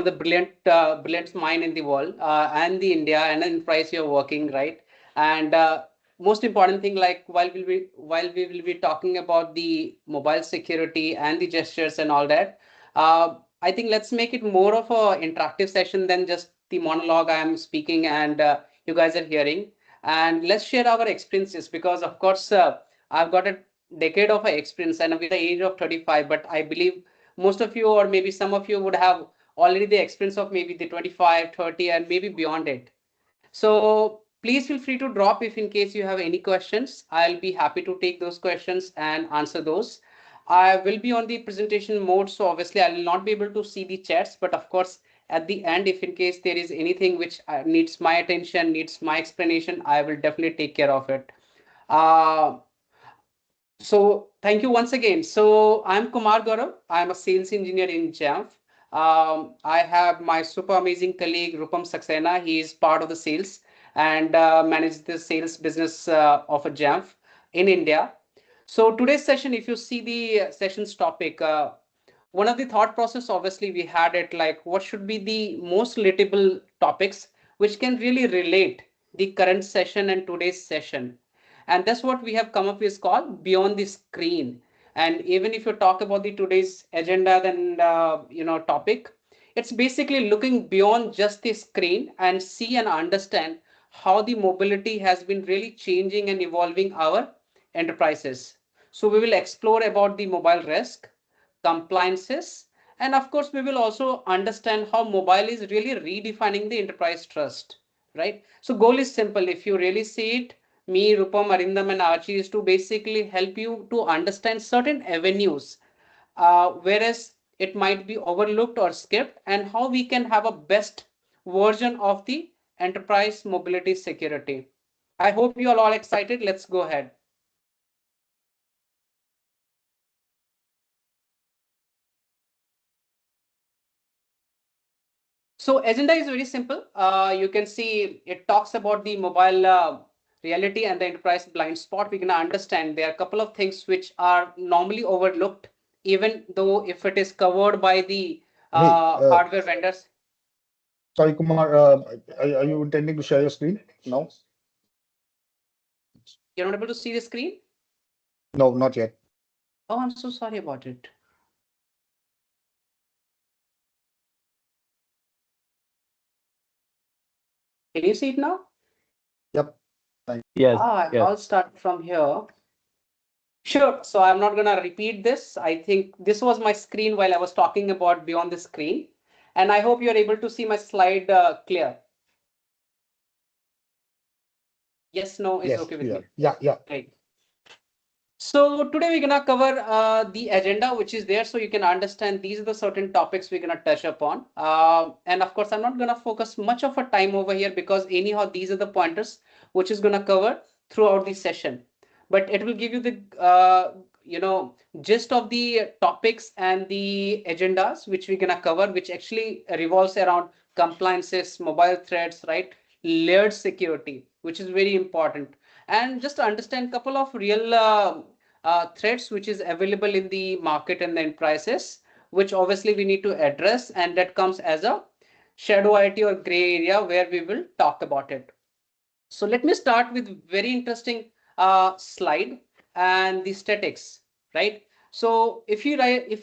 the brilliant mind in the world and the India and the enterprise you're working, right? And most important thing, like while we will be talking about the mobile security and the gestures and all that, I think let's make it more of a interactive session than just the monologue I am speaking and you guys are hearing. And let's share our experiences because, of course, I've got a decade of experience and with the age of 35, but I believe most of you or maybe some of you would have already the experience of maybe the 25, 30, and maybe beyond it. So please feel free to drop if in case you have any questions. I'll be happy to take those questions and answer those. I will be on the presentation mode, so obviously I will not be able to see the chats, but of course, at the end, if in case there is anything which needs my attention, needs my explanation, I will definitely take care of it. So thank you once again. So I'm Kumar Gaurav. I'm a sales engineer in Jamf. I have my super amazing colleague Rupam Saxena. He is part of the sales and manages the sales business of a Jamf in India. So today's session, if you see the session's topic, one of the thought process, obviously we had it like what should be the most relatable topics which can really relate the current session and today's session. And that's what we have come up with called Beyond the Screen. And even if you talk about the today's agenda, then topic, it's basically looking beyond just the screen and see and understand how the mobility has been really changing and evolving our enterprises. So we will explore about the mobile risk, compliances, and of course we will also understand how mobile is really redefining the enterprise trust, right? So goal is simple. If you really see it, me, Rupam, Arindam, and Archie is to basically help you to understand certain avenues, whereas it might be overlooked or skipped, and how we can have a best version of the enterprise mobility security. I hope you are all excited. Let's go ahead. So agenda is very simple. You can see it talks about the mobile reality and the enterprise blind spot. We're going to understand there are a couple of things which are normally overlooked, even though if it is covered by the hardware vendors. Sorry, Kumar, are you intending to share your screen now? You're not able to see the screen? No, not yet. Oh, I'm so sorry about it. Can you see it now? Yep. Yes. I'll start from here. Sure. So I'm not going to repeat this. I think this was my screen while I was talking about Beyond the Screen. And I hope you're able to see my slide clear. Yes, no is okay with me. Yeah. Right. So today we're gonna cover the agenda which is there, so you can understand these are the certain topics we're gonna touch upon. And of course, I'm not gonna focus much of a time over here because anyhow these are the pointers which is gonna cover throughout the session. But it will give you the gist of the topics and the agendas which we're gonna cover, which actually revolves around compliances, mobile threats, right? Layered security, which is very important, and just to understand a couple of real threats which is available in the market and the enterprises, which obviously we need to address, and that comes as a shadow IT or gray area where we will talk about it. So let me start with very interesting slide and the statics, right? So if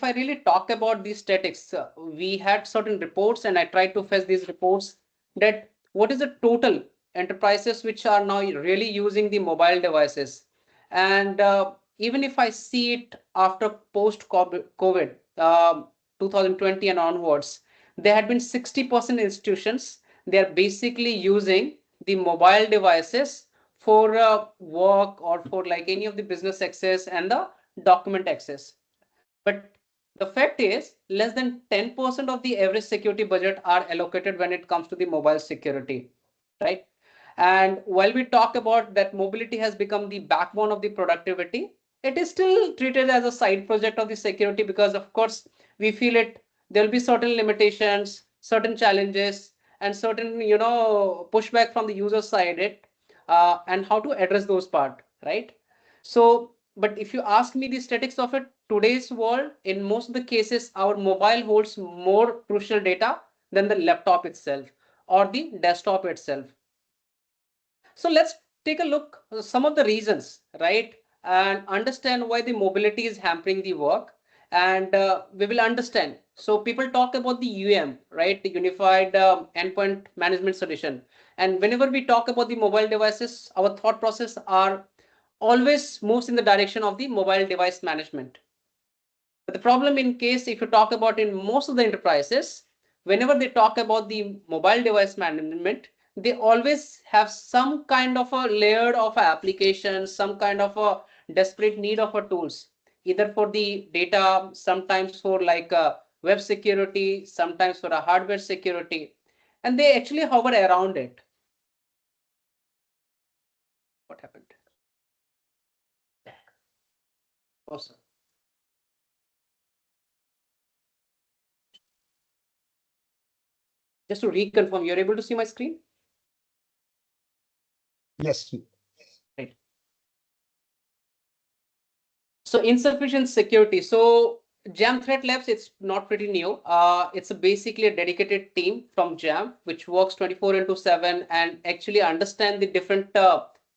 I really talk about these statics, we had certain reports and I tried to fetch these reports that what is the total enterprises which are now really using the mobile devices. And even if I see it after post-COVID, 2020 and onwards, there had been 60% institutions. They are basically using the mobile devices for work or for like any of the business access and the document access. But the fact is less than 10% of the average security budget are allocated when it comes to the mobile security, right? And while we talk about that mobility has become the backbone of the productivity, it is still treated as a side project of the security because of course we feel it, there'll be certain limitations, certain challenges, and certain pushback from the user side and how to address those part, right? So but if you ask me the statistics of it, today's world, in most of the cases, our mobile holds more crucial data than the laptop itself or the desktop itself. So let's take a look at some of the reasons, right? And understand why the mobility is hampering the work. And we will understand. So people talk about the UM, right? The Unified Endpoint Management Solution. And whenever we talk about the mobile devices, our thought process are always moves in the direction of the mobile device management. But the problem in case if you talk about in most of the enterprises, whenever they talk about the mobile device management, they always have some kind of a layer of application, some kind of a desperate need of a tools, either for the data, sometimes for like web security, sometimes for a hardware security, and they actually hover around it. What happened? Awesome. Just to reconfirm, you're able to see my screen? Yes. Right. So insufficient security. So Jam Threat Labs, it's not pretty new. It's basically a dedicated team from Jam, which works 24/7 and actually understand the different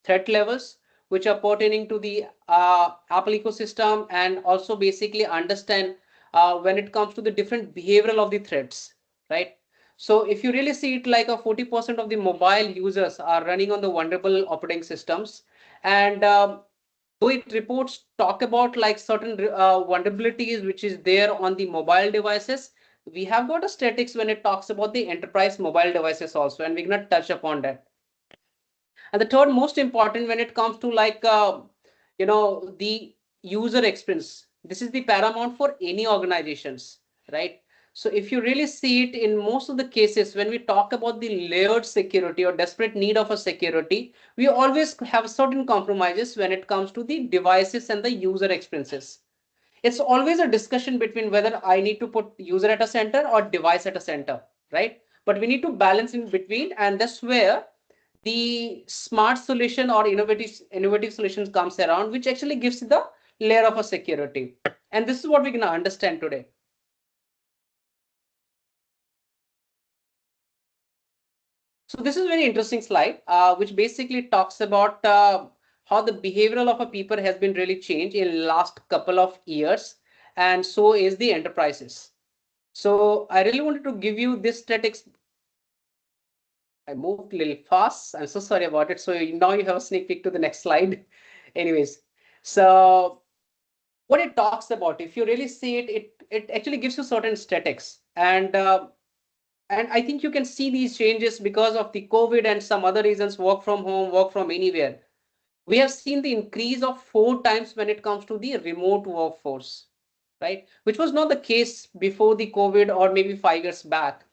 threat levels, which are pertaining to the Apple ecosystem, and also basically understand when it comes to the different behavioral of the threats, right? So if you really see it, like a 40% of the mobile users are running on the vulnerable operating systems, and though it reports talk about like certain vulnerabilities which is there on the mobile devices, we have got a statistics when it talks about the enterprise mobile devices also, and we're going to touch upon that. And the third most important when it comes to like the user experience, this is the paramount for any organizations, right? So if you really see it in most of the cases, when we talk about the layered security or desperate need of a security, we always have certain compromises when it comes to the devices and the user experiences. It's always a discussion between whether I need to put user at a center or device at a center, right? But we need to balance in between, and that's where the smart solution or innovative solutions comes around, which actually gives the layer of a security. And this is what we're going to understand today. So this is a very interesting slide, which basically talks about how the behavioral of a people has been really changed in last couple of years, and so is the enterprises. So I really wanted to give you this statistics. I moved a little fast. I'm so sorry about it. So now you have a sneak peek to the next slide. Anyways, so what it talks about, if you really see it, it actually gives you certain statistics, and I think you can see these changes because of the COVID and some other reasons, work from home, work from anywhere. We have seen the increase of 4 times when it comes to the remote workforce, right? Which was not the case before the COVID or maybe 5 years back.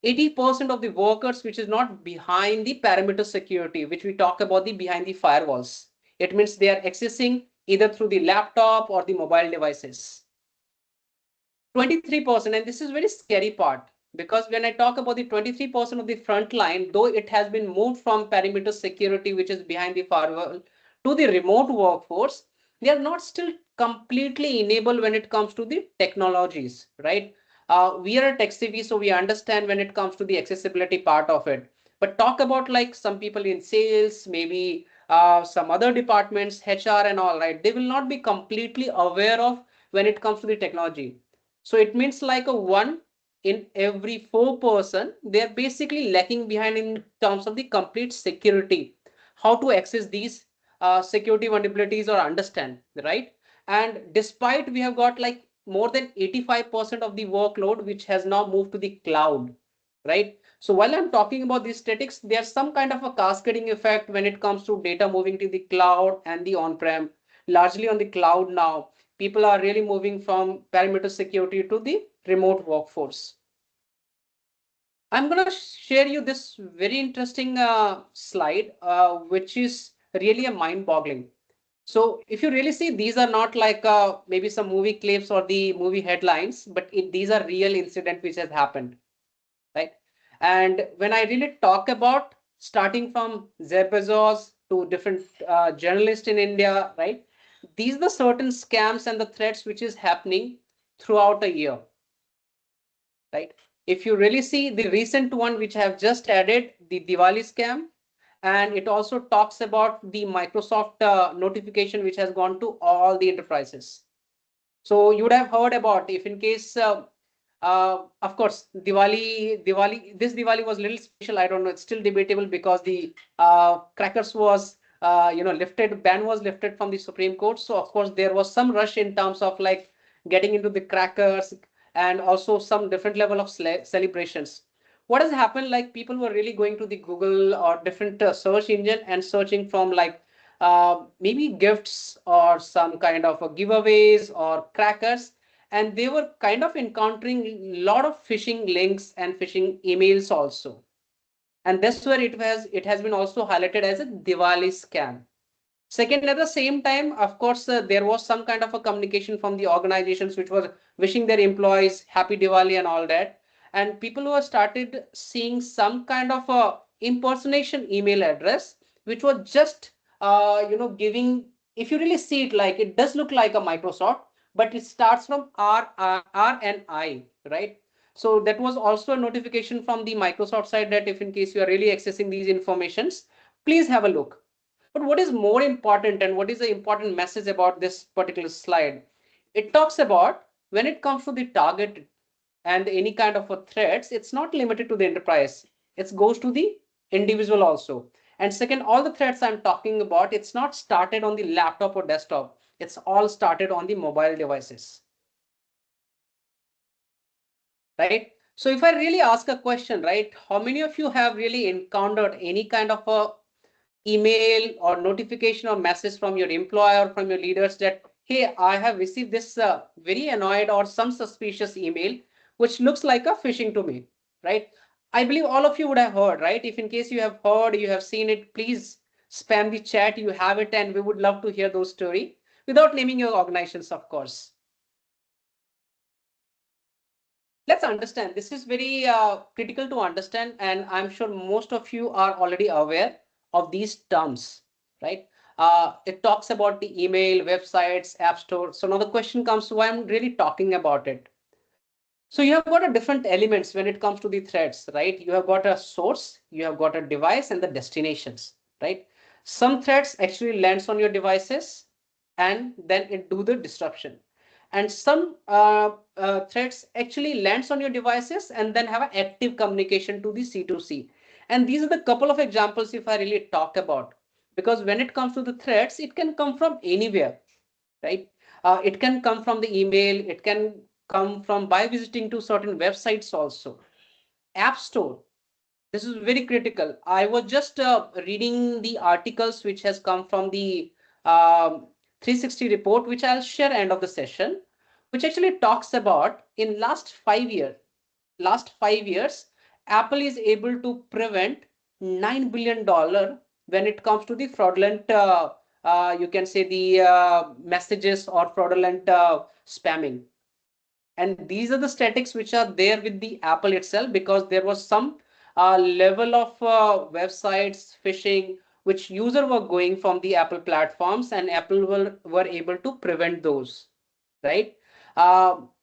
80% of the workers which is not behind the perimeter security, which we talk about the behind the firewalls. It means they are accessing either through the laptop or the mobile devices. 23%, and this is very scary part, because when I talk about the 23% of the front line, though it has been moved from perimeter security, which is behind the firewall, to the remote workforce, they are not still completely enabled when it comes to the technologies, right? We are a tech CV, so we understand when it comes to the accessibility part of it. But talk about like some people in sales, maybe some other departments, HR and all, right? They will not be completely aware of when it comes to the technology. So it means like a 1 in every 4 person, they're basically lacking behind in terms of the complete security, how to access these security vulnerabilities or understand, right? And despite we have got like more than 85% of the workload, which has now moved to the cloud, right? So while I'm talking about these statistics, there's some kind of a cascading effect when it comes to data moving to the cloud and the on-prem, largely on the cloud now. People are really moving from perimeter security to the remote workforce. I'm going to share you this very interesting slide, which is really a mind-boggling. So if you really see, these are not like maybe some movie clips or the movie headlines, but these are real incident which has happened, right? And when I really talk about starting from Jeff Bezos to different journalists in India, right? These are the certain scams and the threats which is happening throughout a year, right? If you really see the recent one which I have just added, the Diwali scam, and it also talks about the Microsoft notification which has gone to all the enterprises. So you would have heard about, if in case, of course, this Diwali was a little special. I don't know. It's still debatable because the crackers was, ban was lifted from the Supreme Court. So of course there was some rush in terms of like getting into the crackers and also some different level of celebrations. What has happened? Like people were really going to the Google or different search engine and searching from like maybe gifts or some kind of giveaways or crackers, and they were kind of encountering a lot of phishing links and phishing emails also, and that's where it has been also highlighted as a Diwali scam. Second, at the same time, of course, there was some kind of a communication from the organizations which was wishing their employees happy Diwali and all that. And people who have started seeing some kind of a impersonation email address, which was just, giving, if you really see it, like it does look like a Microsoft, but it starts from R and I, right? So that was also a notification from the Microsoft side that if in case you are really accessing these informations, please have a look. But what is more important and what is the important message about this particular slide? It talks about when it comes to the target and any kind of a threats, it's not limited to the enterprise. It goes to the individual also. And second, all the threats I'm talking about, it's not started on the laptop or desktop. It's all started on the mobile devices, right? So if I really ask a question, right, how many of you have really encountered any kind of a email or notification or message from your employer or from your leaders that, hey, I have received this very annoyed or some suspicious email, which looks like a phishing to me, right? I believe all of you would have heard, right? If in case you have heard, you have seen it, please spam the chat, you have it, and we would love to hear those story without naming your organizations, of course. Let's understand. This is very critical to understand, and I'm sure most of you are already aware of these terms, right? It talks about the email, websites, app store. So now the question comes, why I'm really talking about it. So you have got a different elements when it comes to the threads, right? You have got a source, you have got a device, and the destinations, right? Some threads actually lands on your devices, and then it do the disruption. And some threads actually lands on your devices and then have an active communication to the C2C. And these are the couple of examples if I really talk about, because when it comes to the threads, it can come from anywhere, right? It can come from the email, it can come from by visiting to certain websites also. App Store, this is very critical. I was just reading the articles which has come from the 360 report, which I'll share end of the session, which actually talks about in last 5 years, Apple is able to prevent $9 billion when it comes to the fraudulent, you can say the messages or fraudulent spamming. And these are the statistics which are there with the Apple itself, because there was some level of websites phishing which user were going from the Apple platforms, and Apple were able to prevent those, right?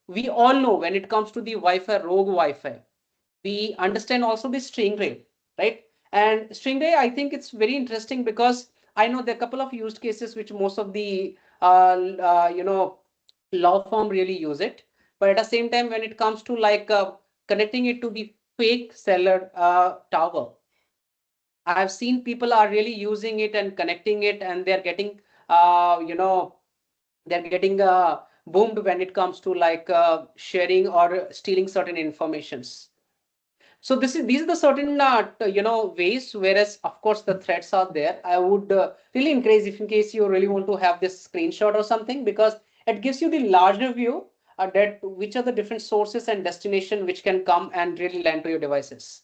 We all know when it comes to the Wi-Fi, rogue Wi-Fi, we understand also the Stingray, right? And Stingray, I think it's very interesting because I know there are a couple of use cases which most of the law firm really use it. But at the same time, when it comes to like connecting it to the fake seller tower, I've seen people are really using it and connecting it, and they're getting, they're getting boomed when it comes to like sharing or stealing certain informations. So these are the certain ways. Whereas of course the threats are there. I would really encourage, if in case you really want to have this screenshot or something, because it gives you the larger view that which are the different sources and destination which can come and really land to your devices.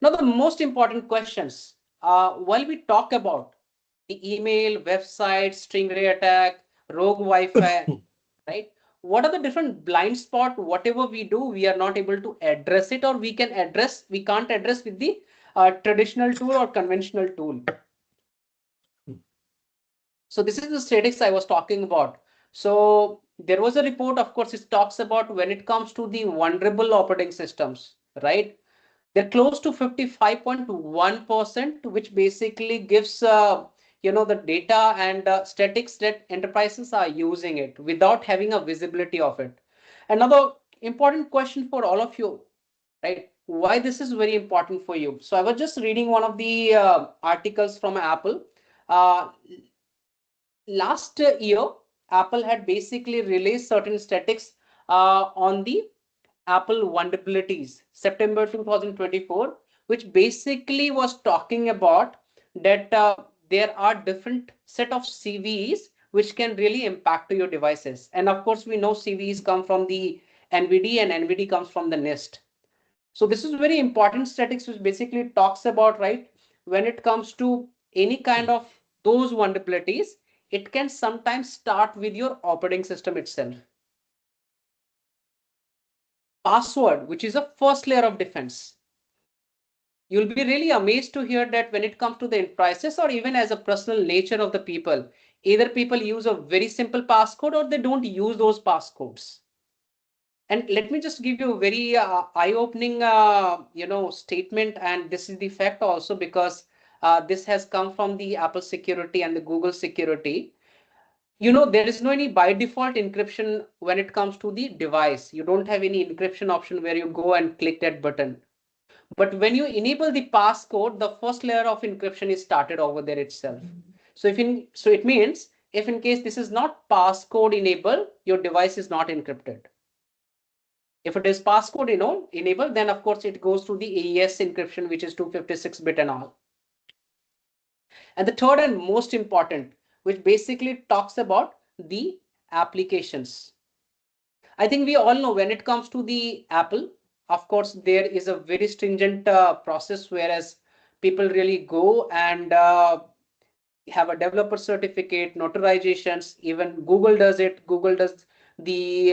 Now the most important questions while we talk about the email, website, Stingray attack, rogue Wi-Fi, right? What are the different blind spot? Whatever we do, we are not able to address it, or we can't address with the traditional tool or conventional tool. So this is the statistics I was talking about. So there was a report, of course, it talks about when it comes to the vulnerable operating systems, right? They're close to 55.1%, which basically gives the data and statics that enterprises are using it without having a visibility of it. Another important question for all of you, right? Why this is very important for you. So I was just reading one of the articles from Apple. Uh, Last year, Apple had basically released certain statistics on the Apple vulnerabilities, September 2024, which basically was talking about that there are different set of CVEs which can really impact to your devices. And of course, we know CVEs come from the NVD and NVD comes from the NIST. So this is very important statistics which basically talks about, right, when it comes to any kind of those vulnerabilities, it can sometimes start with your operating system itself. Password, which is a first layer of defense. You'll be really amazed to hear that when it comes to the enterprises or even as a personal nature of the people, either people use a very simple passcode or they don't use those passcodes. And let me just give you a very eye-opening, statement. And this is the fact also because this has come from the Apple security and the Google security. There is no any by default encryption when it comes to the device. You don't have any encryption option where you go and click that button. But when you enable the passcode, the first layer of encryption is started over there itself. So it means if in case this is not passcode enabled, your device is not encrypted. If it is passcode enabled, then of course it goes through the AES encryption, which is 256-bit and all. And the third and most important, which basically talks about the applications. I think we all know when it comes to the Apple, of course, there is a very stringent process, whereas people really go and have a developer certificate, notarizations. Even Google does it. Google does the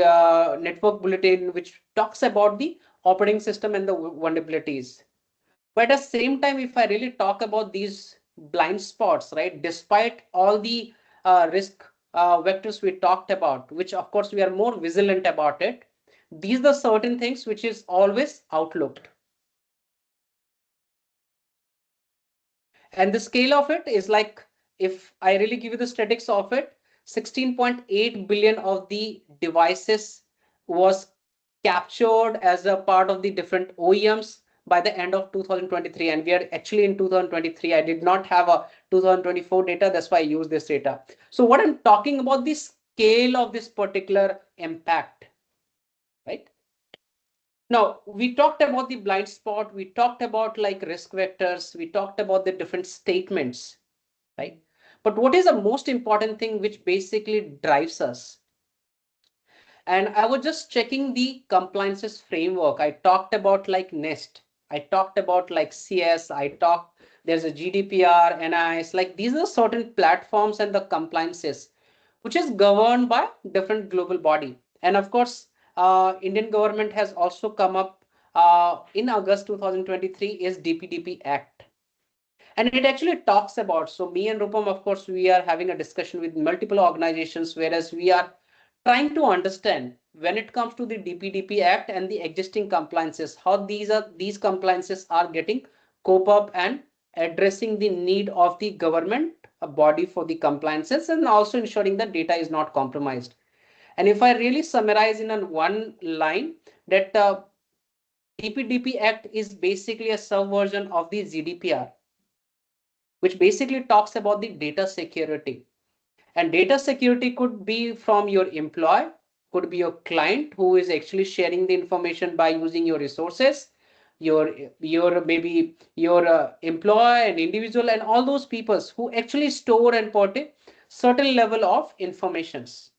network bulletin, which talks about the operating system and the vulnerabilities. But at the same time, if I really talk about these blind spots, right, despite all the risk vectors we talked about, which of course we are more vigilant about it, these are certain things which is always outlooked. And the scale of it is like, if I really give you the statistics of it, 16.8 billion of the devices was captured as a part of the different OEMs by the end of 2023. And we are actually in 2023. I did not have a 2024 data. That's why I use this data. So what I'm talking about, the scale of this particular impact, right? Now, we talked about the blind spot. We talked about like risk vectors. We talked about the different statements, right? But what is the most important thing which basically drives us? And I was just checking the compliances framework. I talked about like NIST. I talked about like CS. There's a GDPR, NIS. Like these are certain platforms and the compliances, which is governed by different global body. And of course, Indian government has also come up in August 2023 is DPDP Act. And it actually talks about, so me and Rupam, of course, we are having a discussion with multiple organizations, whereas we are trying to understand when it comes to the DPDP Act and the existing compliances, how these compliances are getting cope up and addressing the need of the government body for the compliances and also ensuring that data is not compromised. And if I really summarize in one line, that DPDP Act is basically a subversion of the GDPR, which basically talks about the data security. And data security could be from your employee, could be your client who is actually sharing the information by using your resources, your maybe your employee and individual and all those people who actually store and put a certain level of informations.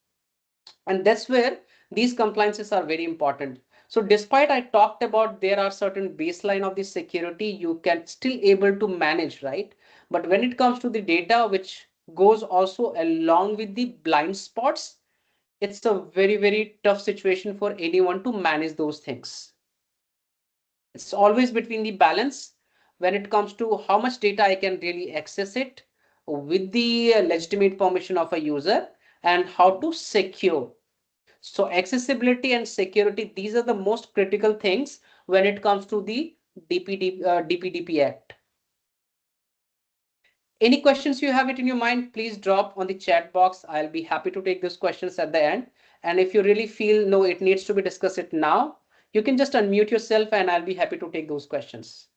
And that's where these compliances are very important. So despite I talked about there are certain baseline of the security, you can still able to manage, right? But when it comes to the data, which goes also along with the blind spots, it's a very, very tough situation for anyone to manage those things. It's always between the balance when it comes to how much data I can really access it with the legitimate permission of a user and how to secure. So accessibility and security, these are the most critical things when it comes to the DPDP Act. Any questions you have it in your mind, please drop on the chat box. I'll be happy to take those questions at the end. And if you really feel no, it needs to be discussed it now, you can just unmute yourself and I'll be happy to take those questions.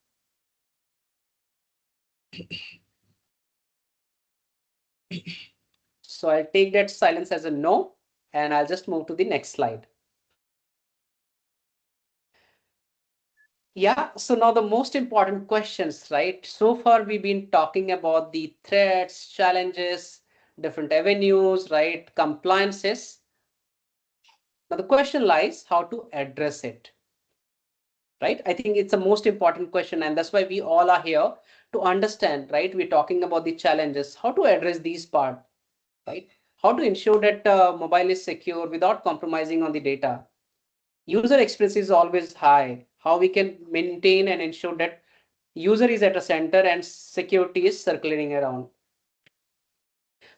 So I'll take that silence as a no, and I'll just move to the next slide. Yeah, so now the most important questions, right? So far, we've been talking about the threats, challenges, different avenues, right? Compliances. Now the question lies how to address it, right? I think it's the most important question, and that's why we all are here to understand, right? We're talking about the challenges, how to address these part, right? How to ensure that mobile is secure without compromising on the data. User experience is always high. How we can maintain and ensure that user is at a center and security is circulating around.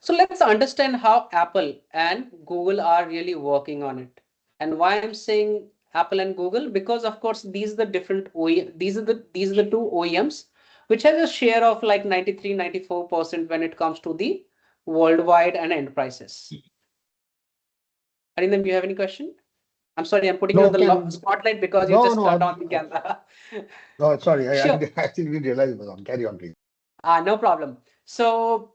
So let's understand how Apple and Google are really working on it. And why I'm saying Apple and Google, because of course these are the different these are the two OEMs which has a share of like 93-94% when it comes to the worldwide and enterprises. Arindam, you have any question? I'm sorry, I'm putting you on the spotlight because you just turned on the camera. No, sorry, Sure. I actually didn't realize it was on. Carry on, please. No problem. So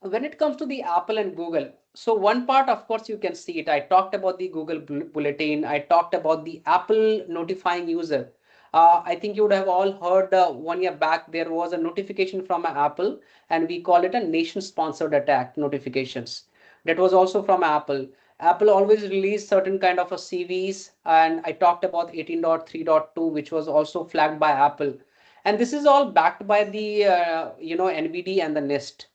when it comes to the Apple and Google, so one part, of course, you can see it. I talked about the Google Bulletin. I talked about the Apple notifying user. I think you would have all heard 1 year back, there was a notification from Apple, and we call it a nation-sponsored attack notifications. That was also from Apple. Apple always released certain kind of a CVs, and I talked about 18.3.2, which was also flagged by Apple. And this is all backed by the NVD and the NIST.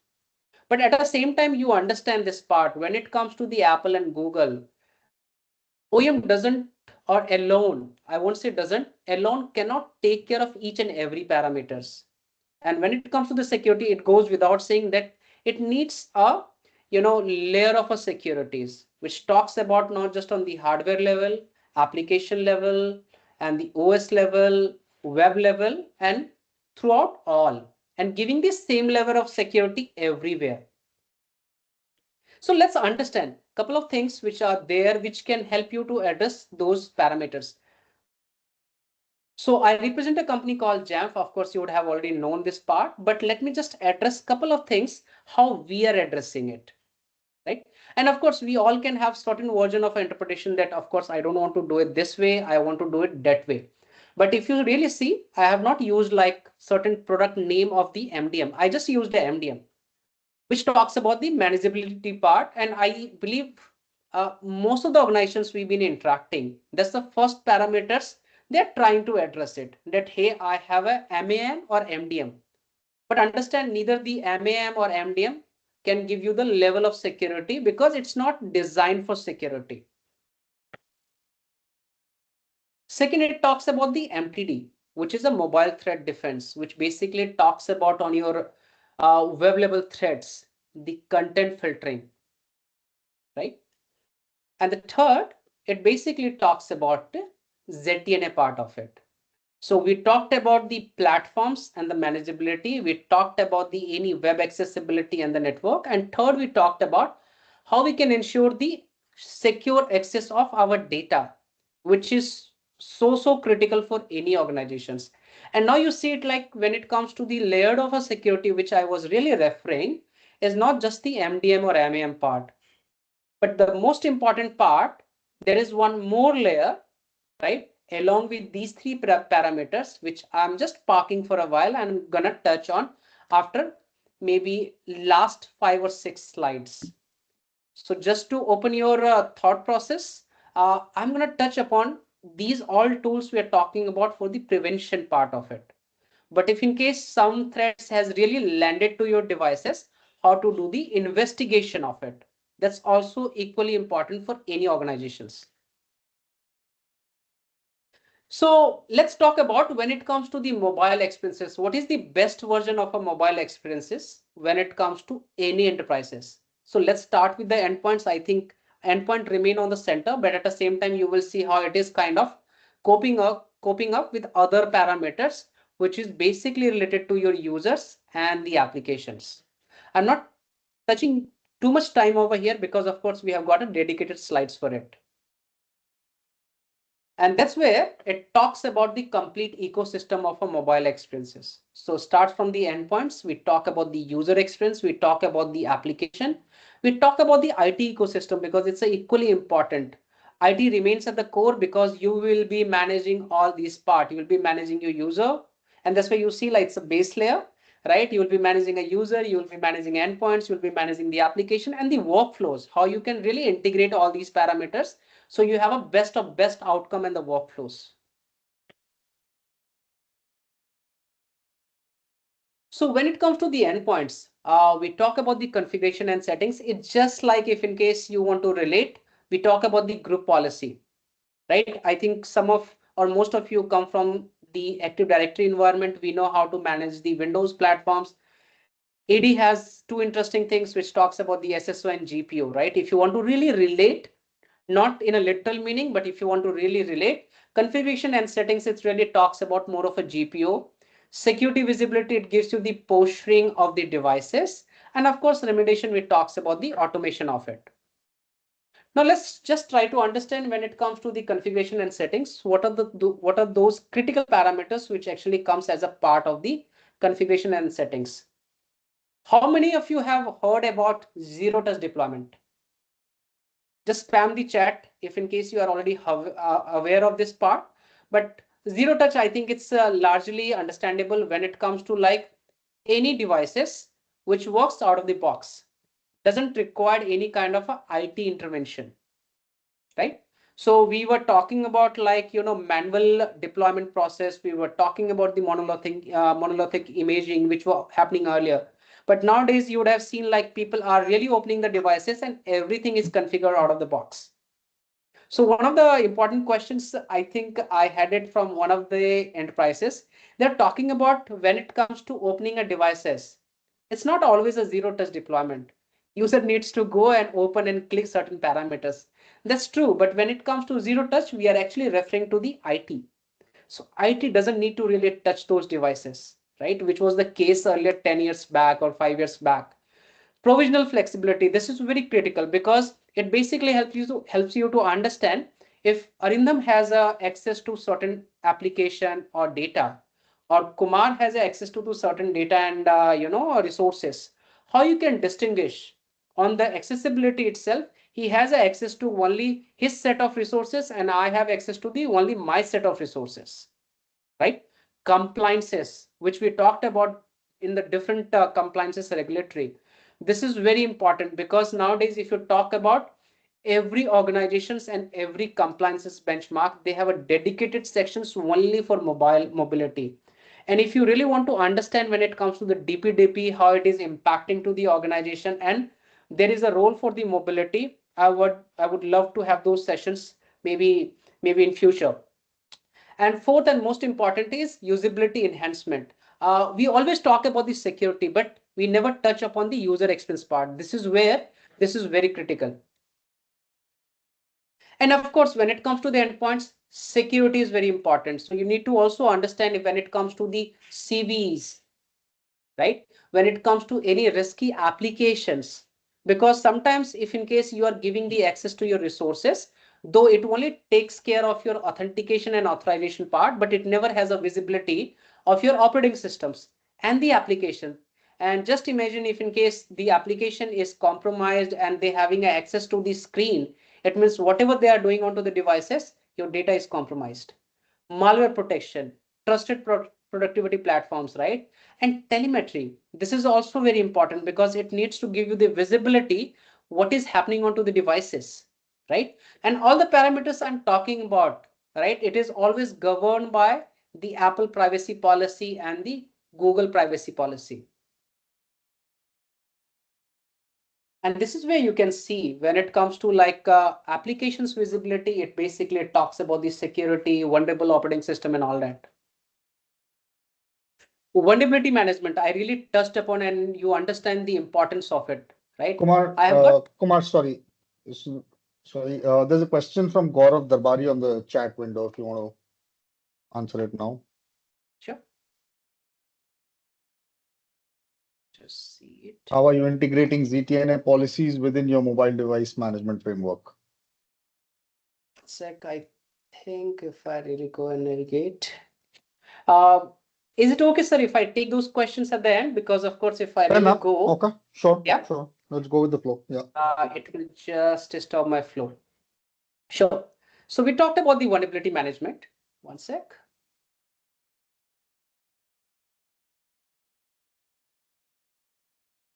But at the same time, you understand this part. When it comes to the Apple and Google, OEM doesn't, or alone, I won't say doesn't, alone cannot take care of each and every parameters. And when it comes to the security, it goes without saying that it needs a layer of a securities, which talks about not just on the hardware level, application level, and the OS level, web level, and throughout all, and giving the same level of security everywhere. So let's understand a couple of things which are there which can help you to address those parameters. So I represent a company called Jamf. Of course, you would have already known this part, but let me just address a couple of things, how we are addressing it, right? And of course, we all can have certain version of interpretation that, of course, I don't want to do it this way. I want to do it that way. But if you really see, I have not used like certain product name of the MDM. I just used the MDM, which talks about the manageability part. And I believe most of the organizations we've been interacting, that's the first parameters they're trying to address it. That, hey, I have a MAM or MDM. But understand neither the MAM or MDM can give you the level of security because it's not designed for security. Second, it talks about the MTD, which is a mobile threat defense, which basically talks about on your web level threats, the content filtering, right? And the third, it basically talks about the ZTNA part of it. So we talked about the platforms and the manageability. We talked about the any web accessibility and the network. And third, we talked about how we can ensure the secure access of our data, which is so critical for any organizations. And now you see it like when it comes to the layered of a security, which I was really referring, is not just the MDM or MAM part. But the most important part, there is one more layer, right? Along with these three parameters, which I'm just parking for a while and I'm gonna touch on after maybe last 5 or 6 slides. So just to open your thought process, I'm gonna touch upon these all tools we are talking about for the prevention part of it. But if in case some threats has really landed to your devices, how to do the investigation of it. That's also equally important for any organizations. So let's talk about when it comes to the mobile experiences. What is the best version of a mobile experiences when it comes to any enterprises? So let's start with the endpoints. I think endpoint remain on the center, but at the same time, you will see how it is kind of coping up with other parameters, which is basically related to your users and the applications. I'm not touching too much time over here because of course we have got a dedicated slides for it. And that's where it talks about the complete ecosystem of a mobile experiences. So start from the endpoints, we talk about the user experience, we talk about the application, we talk about the IT ecosystem because it's equally important. IT remains at the core because you will be managing all these parts. You will be managing your user, and that's why you see like it's a base layer, right? You will be managing a user, you will be managing endpoints, you will be managing the application and the workflows, how you can really integrate all these parameters so you have a best of best outcome in the workflows. So when it comes to the endpoints, we talk about the configuration and settings. It's just like if in case you want to relate, we talk about the group policy, right? I think some of or most of you come from the Active Directory environment. We know how to manage the Windows platforms. AD has two interesting things which talks about the SSO and GPO, right? If you want to really relate, not in a literal meaning, but if you want to really relate, configuration and settings, it really talks about more of a GPO. Security visibility, it gives you the posturing of the devices. And of course, remediation, which talks about the automation of it. Now let's just try to understand when it comes to the configuration and settings, what are those critical parameters which actually comes as a part of the configuration and settings. How many of you have heard about zero touch deployment? Just spam the chat if in case you are already aware of this part. But zero touch, I think it's largely understandable when it comes to like any devices which works out of the box, doesn't require any kind of a IT intervention, right? So we were talking about like, manual deployment process. We were talking about the monolithic imaging, which were happening earlier. But nowadays you would have seen like people are really opening the devices and everything is configured out of the box. So one of the important questions, I think I had it from one of the enterprises. They're talking about when it comes to opening a devices, it's not always a zero touch deployment. User needs to go and open and click certain parameters. That's true. But when it comes to zero touch, we are actually referring to the IT. So IT doesn't need to really touch those devices, right? Which was the case earlier 10 years back or 5 years back. Provisional flexibility, this is very critical because it basically helps you to understand if Arindam has access to certain application or data, or Kumar has access to certain data and resources, how you can distinguish on the accessibility itself. He has access to only his set of resources and I have access to the only my set of resources, right? Compliances, which we talked about in the different compliances regulatory. This is very important because nowadays, if you talk about every organizations and every compliances benchmark, they have a dedicated sections only for mobile mobility. And if you really want to understand when it comes to the DPDP, how it is impacting to the organization, and there is a role for the mobility, I would love to have those sessions maybe in future. And fourth and most important is usability enhancement. We always talk about the security, but we never touch upon the user experience part. This is where this is very critical. And of course, when it comes to the endpoints, security is very important. So you need to also understand if when it comes to the CVEs, right? When it comes to any risky applications, because sometimes if in case you are giving the access to your resources, though it only takes care of your authentication and authorization part, but it never has a visibility of your operating systems and the application. And just imagine if in case the application is compromised and they having access to the screen, it means whatever they are doing onto the devices, your data is compromised. Malware protection, trusted productivity platforms, right? And telemetry. This is also very important because it needs to give you the visibility what is happening onto the devices, right? And all the parameters I'm talking about, right? It is always governed by the Apple privacy policy and the Google privacy policy. And this is where you can see when it comes to like applications visibility, it basically talks about the security, vulnerable operating system and all that. Vulnerability management, I really touched upon and you understand the importance of it, right? Kumar, I have got Kumar, sorry. Sorry, there's a question from Gaurav Darbari on the chat window if you want to answer it now. Sure. Just see it. How are you integrating ZTNA policies within your mobile device management framework? Sec, I think if I really go and navigate. Uh, is it okay, sir, if I take those questions at the end? Because of course, if I Fair really enough. go, Okay, sure, yeah, sure. Let's go with the flow. Yeah. It will just stop my flow. Sure. So we talked about the vulnerability management. One sec.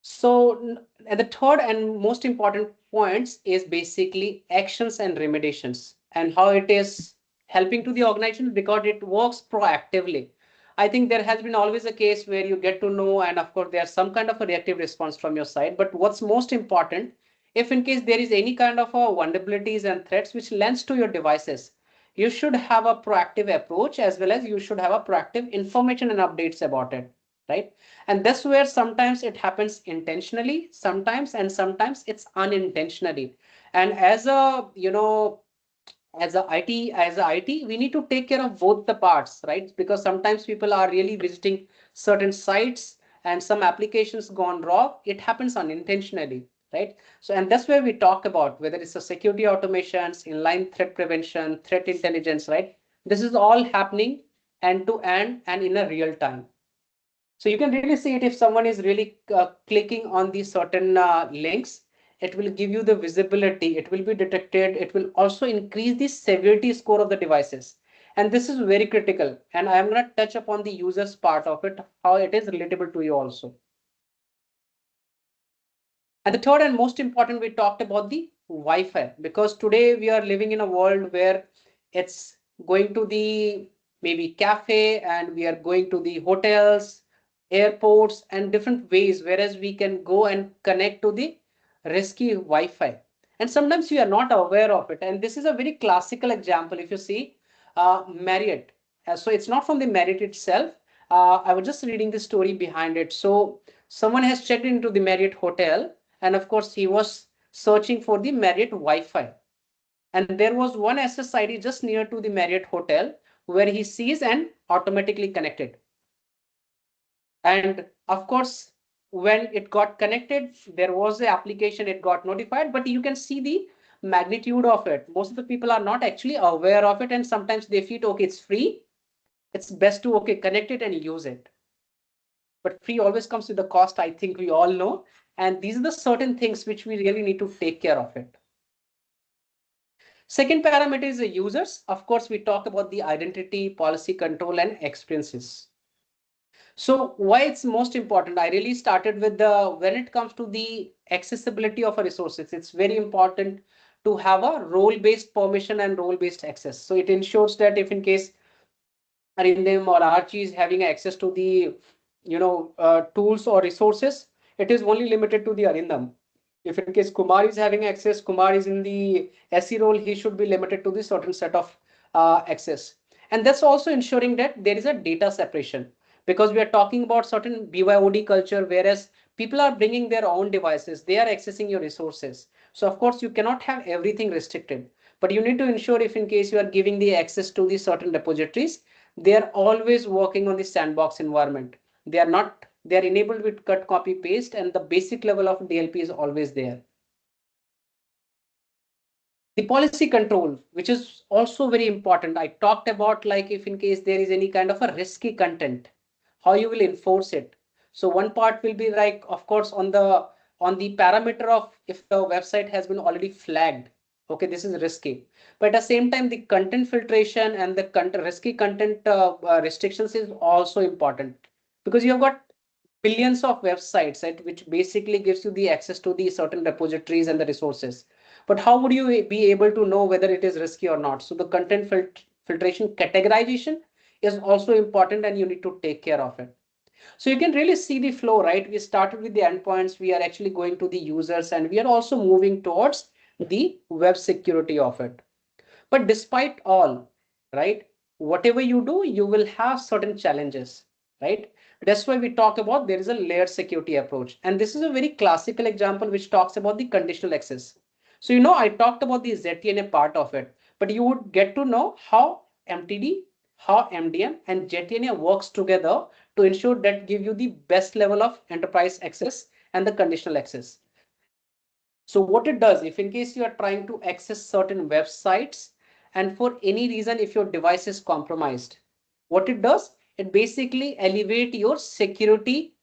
So and the third and most important points is basically actions and remediations and how it is helping to the organization because it works proactively. I think there has been always a case where you get to know, and of course, there's some kind of a reactive response from your side. But what's most important, if in case there is any kind of vulnerabilities and threats which lands to your devices, you should have a proactive approach as well as you should have a proactive information and updates about it, right? And that's where sometimes it happens intentionally, sometimes, and sometimes it's unintentionally. And as a, as a IT, we need to take care of both the parts, right? Because sometimes people are really visiting certain sites and some applications gone wrong. It happens unintentionally, right? So, and that's where we talk about whether it's a security automations, inline threat prevention, threat intelligence, right? This is all happening end to end and in a real time. So you can really see it if someone is really clicking on these certain links, it will give you the visibility, it will be detected, it will also increase the severity score of the devices. And this is very critical. And I am going to touch upon the users part of it, how it is relatable to you also. And the third and most important, we talked about the Wi-Fi because today we are living in a world where it's going to the maybe cafe and we are going to the hotels, airports and different ways, whereas we can go and connect to the risky Wi-Fi. And sometimes we are not aware of it. And this is a very classical example. If you see Marriott, so it's not from the Marriott itself. I was just reading the story behind it. So someone has checked into the Marriott hotel and of course he was searching for the Marriott Wi-Fi. And there was one SSID just near to the Marriott hotel where he sees and automatically connected. And of course, when it got connected, there was the application, it got notified, but you can see the magnitude of it. Most of the people are not actually aware of it. And sometimes they feel, okay, it's free. It's best to, okay, connect it and use it. But free always comes with the cost, I think we all know. And these are the certain things which we really need to take care of it. Second parameter is the users. Of course, we talk about the identity, policy control, and experiences. So why it's most important? I really started with when it comes to the accessibility of a resources, it's very important to have a role-based permission and role-based access. So it ensures that if in case Arindam or Archie is having access to the tools or resources, it is only limited to the Arindam. If in case Kumar is having access, Kumar is in the SE role, he should be limited to the certain set of access. And that's also ensuring that there is a data separation because we are talking about certain BYOD culture, whereas people are bringing their own devices, they are accessing your resources. So of course you cannot have everything restricted, but you need to ensure if in case you are giving the access to the certain repositories, they are always working on the sandbox environment. They are not, they are enabled with cut, copy, paste, and the basic level of DLP is always there. The policy control, which is also very important. I talked about like if in case there is any kind of a risky content, how you will enforce it. So one part will be like, of course, on the parameter of if the website has been already flagged. Okay, this is risky. But at the same time, the content filtration and the risky content restrictions is also important because you have got billions of websites, right, which basically gives you the access to the certain repositories and the resources. But how would you be able to know whether it is risky or not? So the content filtration categorization is also important and you need to take care of it. So you can really see the flow, right? We started with the endpoints, we are actually going to the users, and we are also moving towards the web security of it. But despite all, right, whatever you do, you will have certain challenges, right? That's why we talk about there is a layered security approach. And this is a very classical example which talks about the conditional access. So, I talked about the ZTNA part of it, but you would get to know how MTD, how MDM and ZTNA works together to ensure that give you the best level of enterprise access and the conditional access. So what it does, if in case you are trying to access certain websites and for any reason, if your device is compromised, what it does, it basically elevate your security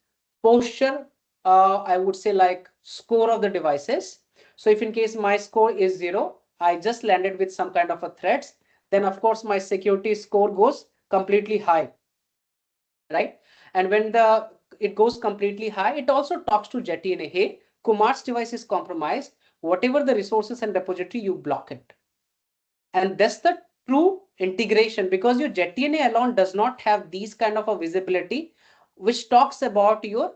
posture, I would say like score of the devices. So if in case my score is 0, I just landed with some kind of a threats, then of course my security score goes completely high, right? And when it goes completely high, it also talks to Jetty hey, Kumar's device is compromised. Whatever the resources and repository, you block it. And that's the true integration, because your ZTNA alone does not have these kind of a visibility, which talks about your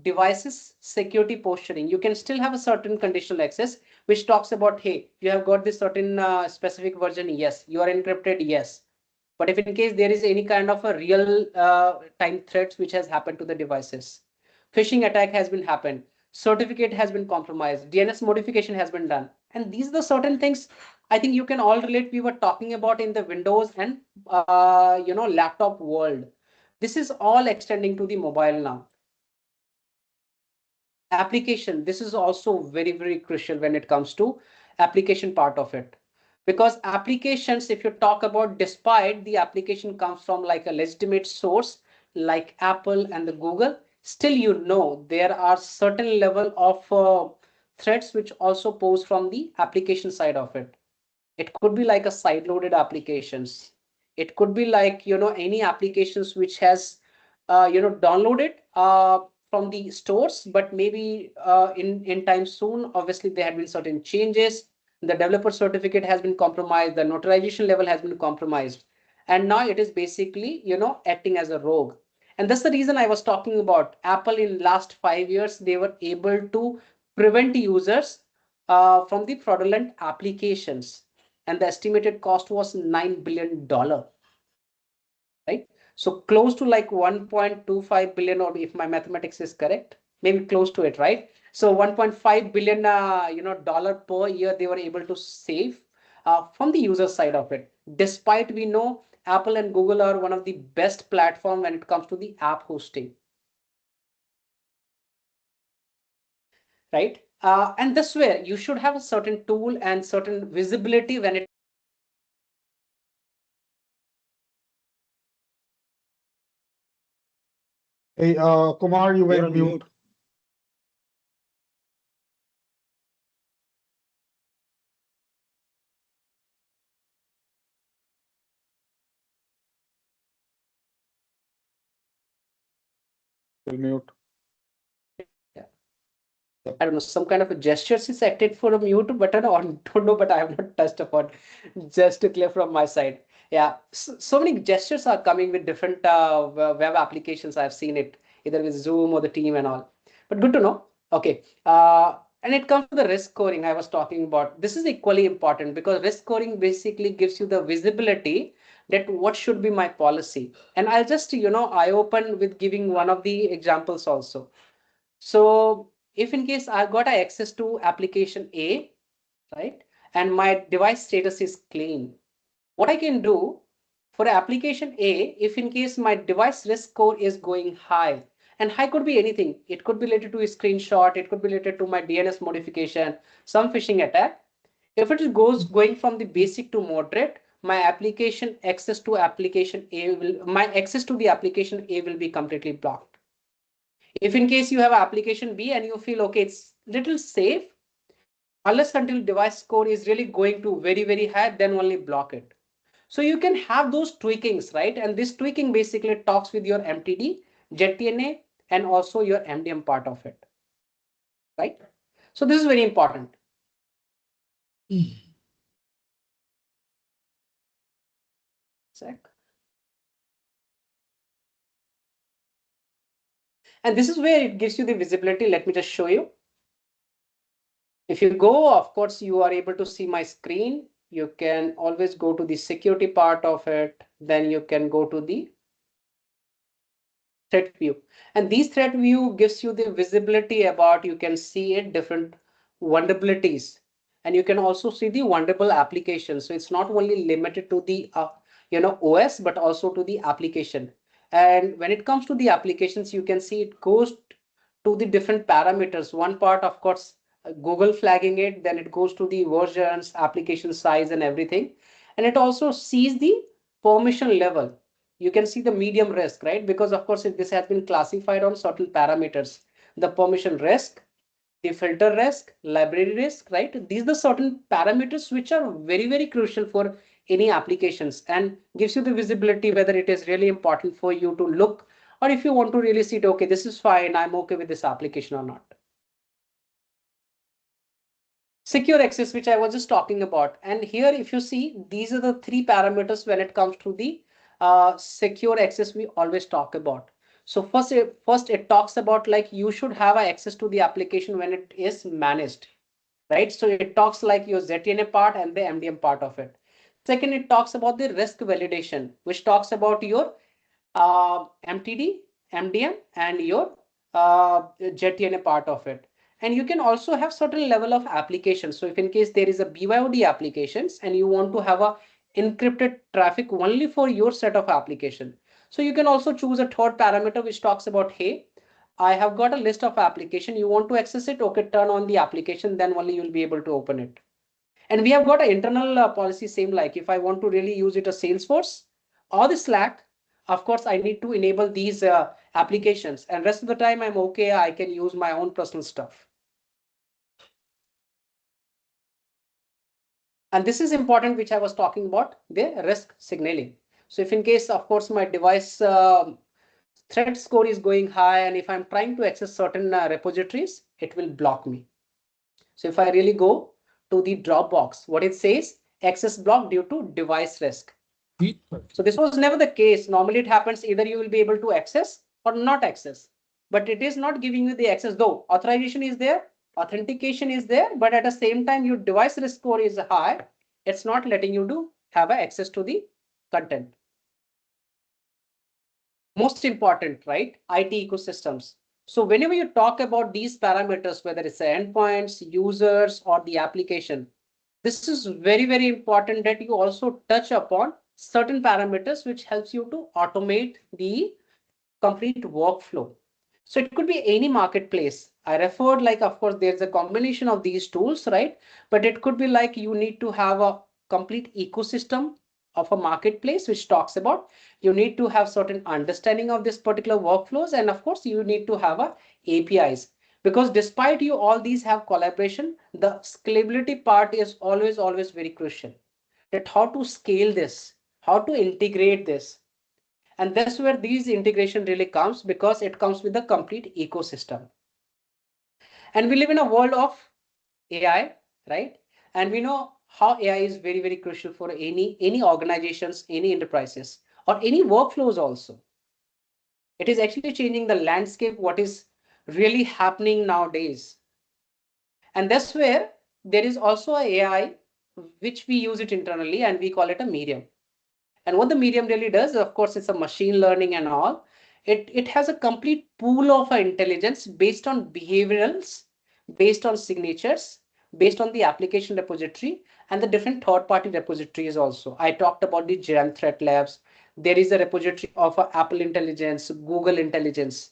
devices security posturing. You can still have a certain conditional access, which talks about, hey, you have got this certain specific version. Yes, you are encrypted. Yes. But if in case there is any kind of a real time threats which has happened to the devices, phishing attack has been happened, certificate has been compromised, DNS modification has been done. And these are the certain things I think you can all relate. We were talking about in the Windows and laptop world. This is all extending to the mobile now. Application, this is also very, very crucial when it comes to application part of it. Because applications, if you talk about, despite the application comes from like a legitimate source like Apple and the Google, still there are certain level of threats which also pose from the application side of it. It could be like a side-loaded applications. It could be like, any applications which has, downloaded from the stores, but maybe in time soon, obviously there had been certain changes. The developer certificate has been compromised. The notarization level has been compromised. And now it is basically, acting as a rogue. And that's the reason I was talking about Apple in last 5 years, they were able to prevent users from the fraudulent applications, and the estimated cost was $9 billion, right? So close to like 1.25 billion, or if my mathematics is correct, maybe close to it, right? So 1.5 billion, dollar per year they were able to save from the user side of it. Despite we know Apple and Google are one of the best platform when it comes to the app hosting, right? And this way you should have a certain tool and certain visibility when it. Hey, Kumar, you You're went on mute. mute. Still mute. I don't know, some kind of a gestures is acted for a mute button, or don't know, but I have not touched upon. Just to clear from my side. Yeah, so many gestures are coming with different web applications. I've seen it either with Zoom or the team and all. But good to know. Okay. And it comes to the risk scoring I was talking about. This is equally important, because risk scoring basically gives you the visibility that what should be my policy. And I'll just, I open with giving one of the examples also. So if in case I've got access to application A, right, and my device status is clean, what I can do for application A, if in case my device risk score is going high, and high could be anything, it could be related to a screenshot, it could be related to my DNS modification, some phishing attack. If it goes going from the basic to moderate, my access to the application A will be completely blocked. If in case you have application B and you feel, okay, it's little safe, unless until device score is really going to very, very high, then only block it. So you can have those tweakings, right? And this tweaking basically talks with your MTD, ZTNA, and also your MDM part of it, right? So this is very important. And this is where it gives you the visibility. Let me just show you. If you go, of course, you are able to see my screen. You can always go to the security part of it. Then you can go to the threat view. And these threat view gives you the visibility about, you can see it, different vulnerabilities. And you can also see the vulnerable applications. So it's not only limited to the OS, but also to the application. And when it comes to the applications, you can see it goes to the different parameters. One part, of course, Google flagging it, then it goes to the versions, application size and everything. And it also sees the permission level. You can see the medium risk, right? Because of course, this has been classified on certain parameters. The permission risk, the filter risk, library risk, right? These are the certain parameters which are very, very crucial for any applications and gives you the visibility whether it is really important for you to look, or if you want to really see it, okay, this is fine, I'm okay with this application or not. Secure access, which I was just talking about. And here, if you see, these are the three parameters when it comes to the secure access we always talk about. So first it talks about like you should have access to the application when it is managed, right? So it talks like your ZTNA part and the MDM part of it. Second, it talks about the risk validation, which talks about your MTD, MDM, and your ZTNA part of it. And you can also have certain level of applications. So if in case there is a BYOD applications and you want to have a encrypted traffic only for your set of application. So you can also choose a third parameter which talks about, hey, I have got a list of application. You want to access it? Okay, turn on the application, then only you'll be able to open it. And we have got an internal policy, same like if I want to really use it a Salesforce or the Slack, of course, I need to enable these applications, and rest of the time I'm okay. I can use my own personal stuff. And this is important, which I was talking about, the risk signaling. So if in case, of course, my device threat score is going high, and if I'm trying to access certain repositories, it will block me. So if I really go to the Dropbox, what it says, access blocked due to device risk. So this was never the case. Normally it happens either you will be able to access or not access, but it is not giving you the access, though authorization is there, authentication is there, but at the same time your device risk score is high. It's not letting you do have access to the content. Most important, right? IT ecosystems. So whenever you talk about these parameters, whether it's the endpoints, users, or the application, this is very, very important that you also touch upon certain parameters which helps you to automate the complete workflow. So it could be any marketplace. I referred like, of course, there's a combination of these tools, right? But it could be like you need to have a complete ecosystem of a marketplace, which talks about you need to have certain understanding of this particular workflows. And of course, you need to have a APIs, because despite you all these have collaboration, the scalability part is always, always very crucial. That how to scale this, how to integrate this. And that's where these integration really comes, because it comes with the complete ecosystem. And we live in a world of AI, right? And we know how AI is very, very crucial for any organizations, any enterprises, or any workflows also. It is actually changing the landscape, what is really happening nowadays. And that's where there is also a AI, which we use it internally, and we call it a medium. And what the medium really does, of course, it's a machine learning and all. It has a complete pool of intelligence based on behaviorals, based on signatures, based on the application repository, and the different third-party repositories also. I talked about the GEM Threat Labs. There is a repository of Apple Intelligence, Google Intelligence.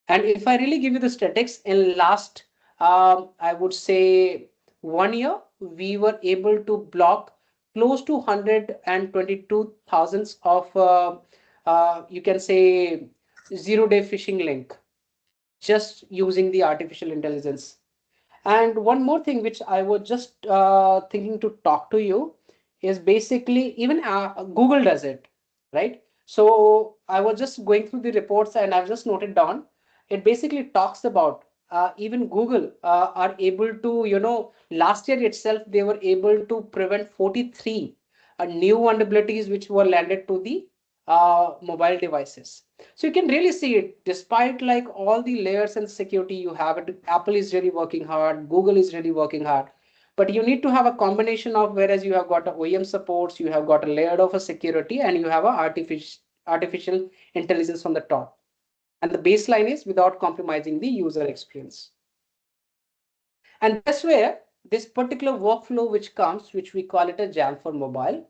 And if I really give you the statistics, in last, I would say 1 year, we were able to block close to 122,000 of, you can say, zero-day phishing link, just using the artificial intelligence. And one more thing which I was just thinking to talk to you is basically even Google does it, right? So I was just going through the reports and I've just noted down. It basically talks about even Google are able to, last year itself, they were able to prevent 43 new vulnerabilities which were landed to the mobile devices. So you can really see it, despite like all the layers and security you have, Apple is really working hard, Google is really working hard, but you need to have a combination of, whereas you have got a OEM supports, you have got a layer of a security, and you have a artificial intelligence on the top. And the baseline is without compromising the user experience. And that's where this particular workflow which comes, which we call it a jam for mobile,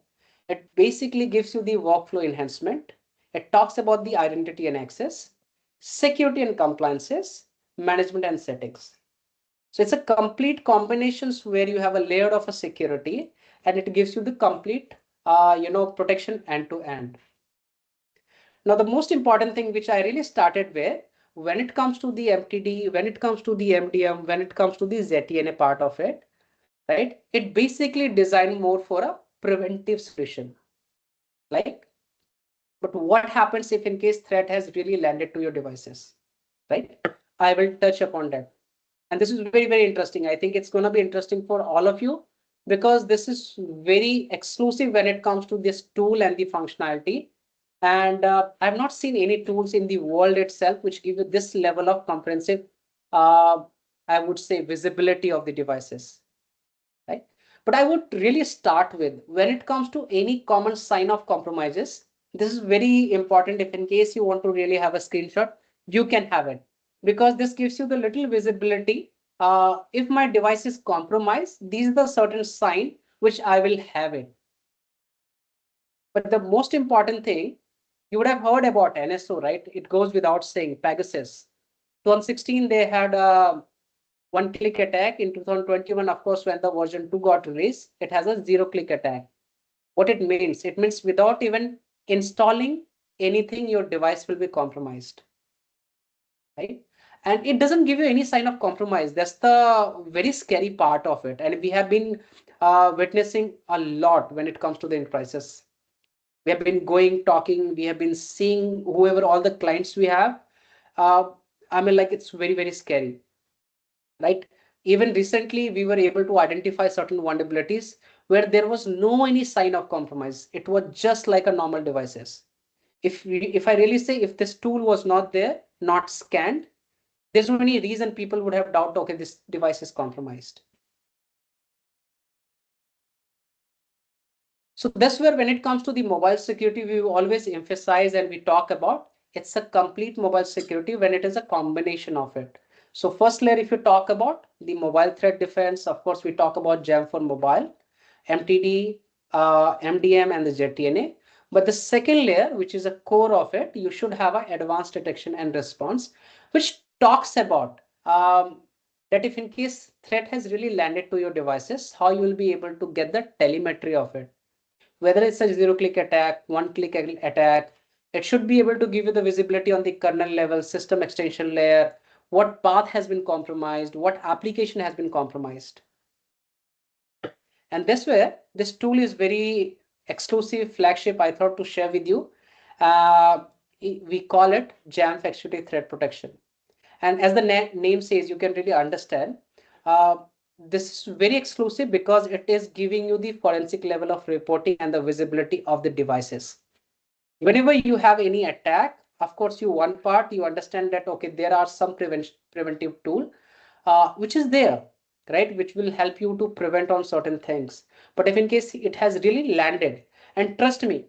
it basically gives you the workflow enhancement. It talks about the identity and access, security and compliances, management and settings. So it's a complete combinations where you have a layer of a security and it gives you the complete protection end to end. Now, the most important thing which I really started with, when it comes to the MTD, when it comes to the MDM, when it comes to the ZTNA part of it, right? It basically designed more for a preventive solution. Like, but what happens if in case threat has really landed to your devices, right? I will touch upon that. And this is very, very interesting. I think it's going to be interesting for all of you because this is very exclusive when it comes to this tool and the functionality. And I've not seen any tools in the world itself which give you this level of comprehensive, I would say, visibility of the devices, right? But I would really start with when it comes to any common sign of compromises. This is very important. If in case you want to really have a screenshot, you can have it because this gives you the little visibility. If my device is compromised, these are the certain sign which I will have it. But the most important thing, you would have heard about NSO, right? It goes without saying, Pegasus. 2016, they had a one-click attack. In 2021, of course, when the version 2 got released, it has a zero-click attack. What it means? It means without even installing anything, your device will be compromised, right? And it doesn't give you any sign of compromise. That's the very scary part of it. And we have been witnessing a lot when it comes to the enterprises. We have been going, talking, we have been seeing whoever all the clients we have. I mean, like, it's very, very scary, right? Even recently, we were able to identify certain vulnerabilities where there was no any sign of compromise. It was just like a normal devices. If I really say, if this tool was not there, not scanned, there's no any reason people would have doubt, okay, this device is compromised. So that's where when it comes to the mobile security, we always emphasize and we talk about it's a complete mobile security when it is a combination of it. So first layer, if you talk about the mobile threat defense, of course, we talk about jam for mobile, MTD, MDM, and the ZTNA. But the second layer, which is a core of it, you should have an advanced detection and response, which talks about that if in case threat has really landed to your devices, how you will be able to get the telemetry of it. Whether it's a zero-click attack, one-click attack, it should be able to give you the visibility on the kernel level, system extension layer, what path has been compromised, what application has been compromised. And this way, this tool is very exclusive flagship I thought to share with you. We call it Jamf Executive Threat Protection. And as the name says, you can really understand. This is very exclusive because it is giving you the forensic level of reporting and the visibility of the devices. Whenever you have any attack, of course, one part, you understand that, okay, there are some preventive tool, which is there, right, which will help you to prevent on certain things. But if in case it has really landed, and trust me,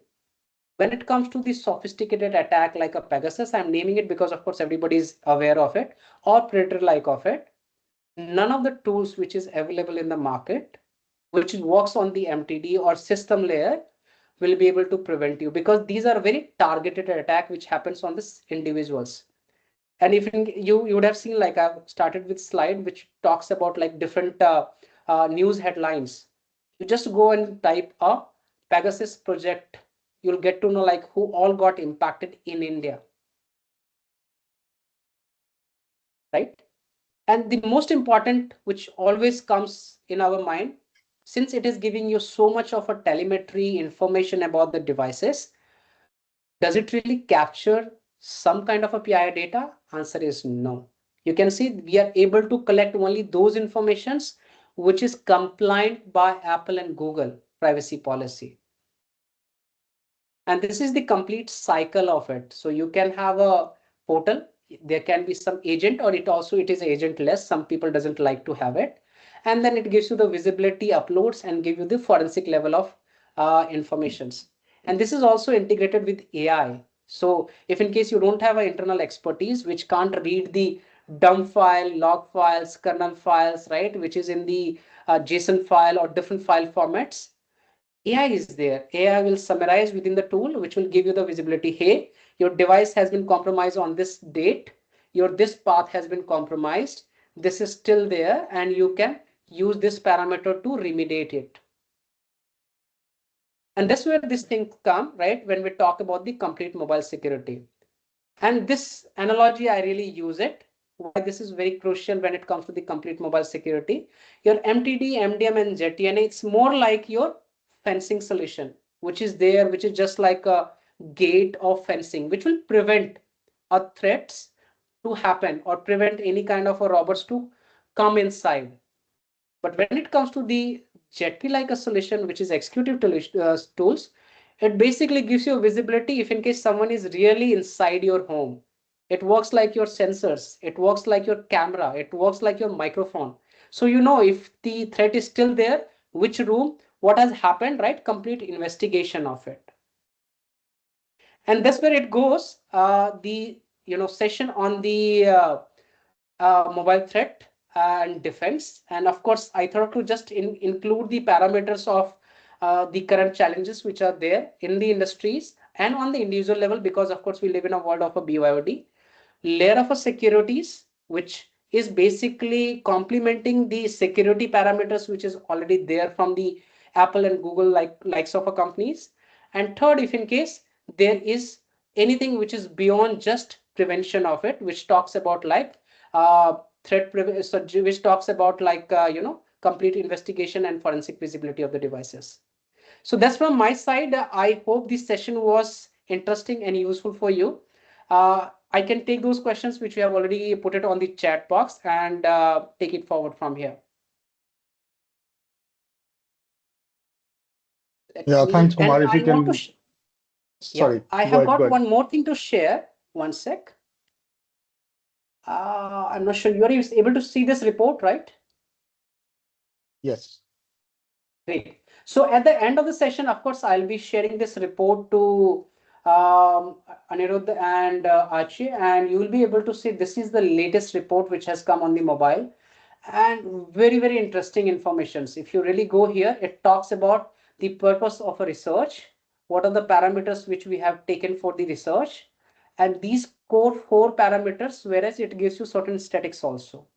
when it comes to the sophisticated attack like a Pegasus, I'm naming it because of course everybody is aware of it, or Predator like of it, none of the tools which is available in the market, which works on the MTD or system layer, will be able to prevent you, because these are very targeted attack which happens on this individuals. And if you would have seen, like I've started with slide which talks about like different news headlines. You just go and type a Pegasus project, you'll get to know like who all got impacted in India, right? And the most important, which always comes in our mind, since it is giving you so much of a telemetry information about the devices, does it really capture some kind of a PII data? Answer is no. You can see we are able to collect only those informations which is compliant by Apple and Google privacy policy. And this is the complete cycle of it. So you can have a portal, there can be some agent, or it is agentless. Some people doesn't like to have it. And then it gives you the visibility uploads and give you the forensic level of informations. And this is also integrated with AI. So if in case you don't have an internal expertise, which can't read the dump file, log files, kernel files, right, which is in the JSON file or different file formats. AI is there. AI will summarize within the tool, which will give you the visibility. Hey, your device has been compromised on this date. This path has been compromised. This is still there, and you can use this parameter to remediate it. And that's where these things come, right? When we talk about the complete mobile security. And this analogy, I really use it. Why this is very crucial when it comes to the complete mobile security. Your MTD, MDM, and ZTNA, it's more like your fencing solution, which is there, which is just like a gate of fencing, which will prevent threats to happen or prevent any kind of a robbers to come inside. But when it comes to the Jetty like a solution, which is executive tools, it basically gives you visibility if in case someone is really inside your home. It works like your sensors, it works like your camera, it works like your microphone. So you know if the threat is still there, which room, what has happened, right? Complete investigation of it. And that's where it goes. The session on the mobile threat and defense. And of course, I thought to just include the parameters of the current challenges which are there in the industries and on the individual level, because of course we live in a world of a BYOD. Layer of a securities, which is basically complementing the security parameters which is already there from the Apple and Google likes of a companies. And third, if in case there is anything which is beyond just prevention of it, which talks about like which talks about like complete investigation and forensic visibility of the devices. So that's from my side. I hope this session was interesting and useful for you. I can take those questions which we have already put it on the chat box and take it forward from here. Yeah, thanks, And Kumar. If I you want to, can, yeah, sorry, I go have ahead, go got ahead. one more thing to share. One sec. I'm not sure you are able to see this report, right? Yes. Great. So at the end of the session, of course, I'll be sharing this report to Anirudh and Archie, and you will be able to see this is the latest report which has come on the mobile, and very, very interesting informations. If you really go here, it talks about the purpose of a research, what are the parameters which we have taken for the research, and these core 4 parameters, whereas it gives you certain statics also.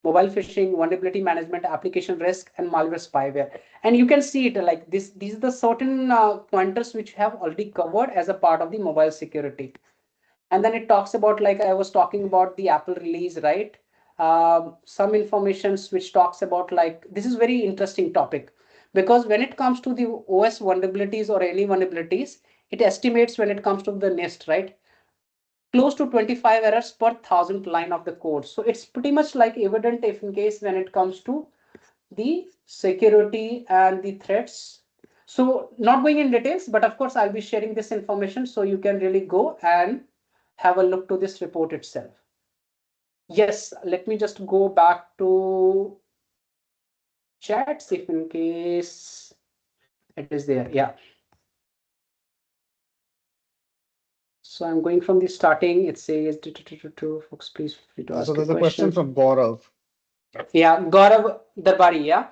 Mobile phishing, vulnerability management, application risk, and malware spyware. And you can see it like this. These are the certain pointers which have already covered as a part of the mobile security. And then it talks about, like I was talking about the Apple release, right? Some informations which talks about like, this is very interesting topic, because when it comes to the OS vulnerabilities or any vulnerabilities, it estimates when it comes to the NIST, right? Close to 25 errors per 1,000 line of the code. So it's pretty much like evident if in case when it comes to the security and the threats. So not going in details, but of course I'll be sharing this information so you can really go and have a look to this report itself. Yes, let me just go back to chats if in case it is there. Yeah. So I'm going from the starting. It says, folks, please feel free to So ask a there's a question question. from Gaurav. Yeah, Gaurav Darbari, yeah.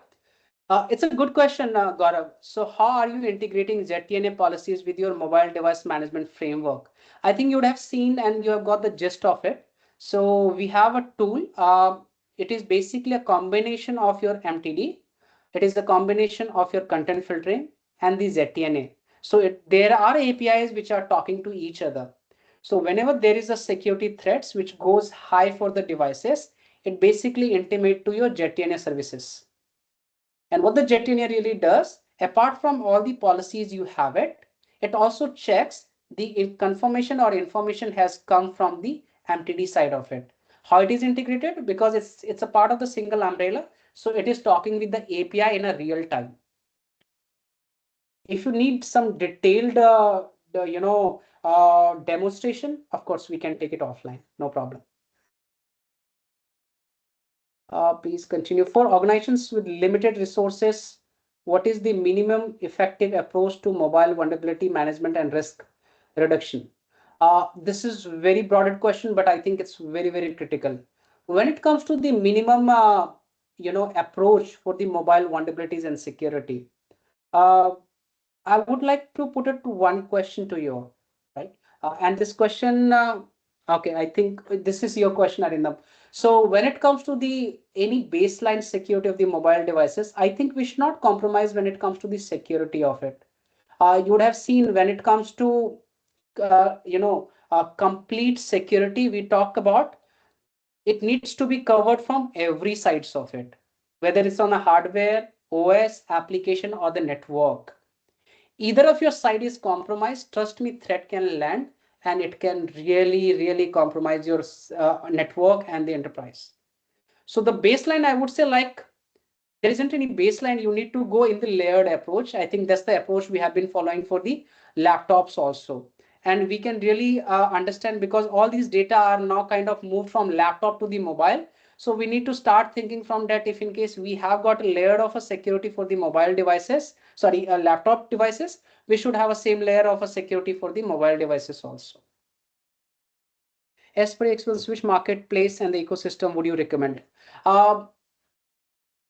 It's a good question, Gaurav. So how are you integrating ZTNA policies with your mobile device management framework? I think you would have seen and you have got the gist of it. So we have a tool. It is basically a combination of your MTD. It is the combination of your content filtering and the ZTNA. So there are APIs which are talking to each other. So whenever there is a security threats which goes high for the devices, it basically intimate to your ZTNA services. And what the JetIndia really does, apart from all the policies you have it also checks the confirmation or information has come from the MTD side of it. How it is integrated? Because it's a part of the single umbrella. So it is talking with the API in a real time. If you need some detailed, demonstration, of course, we can take it offline. No problem. Please continue. For organizations with limited resources, what is the minimum effective approach to mobile vulnerability management and risk reduction? This is very broad question, but I think it's very, very critical. When it comes to the minimum approach for the mobile vulnerabilities and security. Uh, I would like to put it to one question to you, right? And this question, okay, I think this is your question, Arindam. So when it comes to the any baseline security of the mobile devices, I think we should not compromise when it comes to the security of it. You would have seen when it comes to complete security, we talk about it needs to be covered from every sides of it, whether it's on the hardware, OS, application, or the network. Either of your side is compromised, trust me, threat can land and it can really, really compromise your network and the enterprise. So the baseline, I would say, like there isn't any baseline. You need to go in the layered approach. I think that's the approach we have been following for the laptops also. And we can really understand because all these data are now kind of moved from laptop to the mobile. So we need to start thinking from that if in case we have got a layer of a security for the mobile devices, sorry, laptop devices, we should have a same layer of a security for the mobile devices also. As per experience, which marketplace and the ecosystem would you recommend? Uh,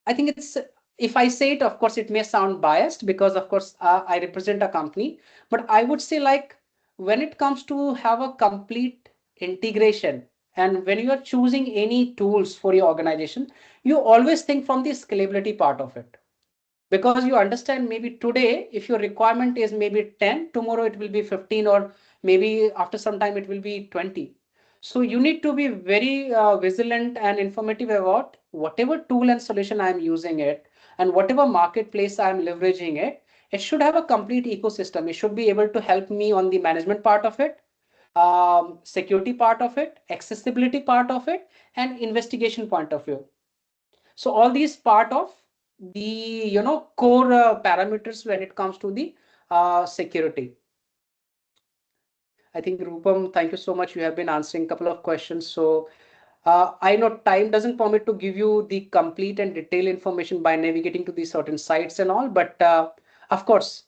I think it's, if I say it, of course, it may sound biased because, of course, I represent a company. But I would say, like, when it comes to have a complete integration, and when you are choosing any tools for your organization, you always think from the scalability part of it. Because you understand maybe today, if your requirement is maybe 10, tomorrow it will be 15, or maybe after some time it will be 20. So you need to be very vigilant and informative about whatever tool and solution I'm using it, and whatever marketplace I'm leveraging it, it should have a complete ecosystem. It should be able to help me on the management part of it, security part of it, accessibility part of it, and investigation point of view. So all these part of the core parameters when it comes to the security. I think Rupam, thank you so much. You have been answering a couple of questions. So I know time doesn't permit to give you the complete and detailed information by navigating to these certain sites and all, but of course,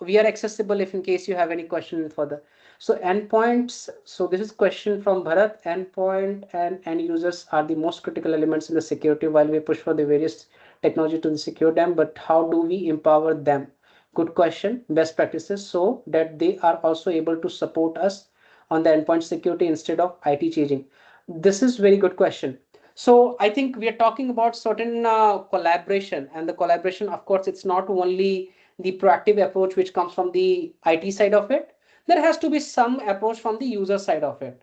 we are accessible if in case you have any questions further. So endpoints, so this is question from Bharat. Endpoint and end users are the most critical elements in the security while we push for the various technology to secure them, but how do we empower them? Good question. Best practices so that they are also able to support us on the endpoint security instead of IT changing. This is very good question. So I think we are talking about certain collaboration, and the collaboration, of course, it's not only the proactive approach which comes from the IT side of it. There has to be some approach from the user side of it,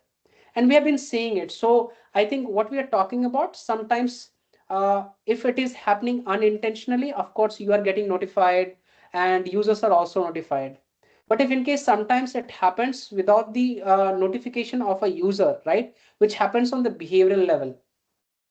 and we have been seeing it. So I think what we are talking about sometimes, if it is happening unintentionally, of course, you are getting notified, and users are also notified. But if in case sometimes it happens without the notification of a user, right, which happens on the behavioral level.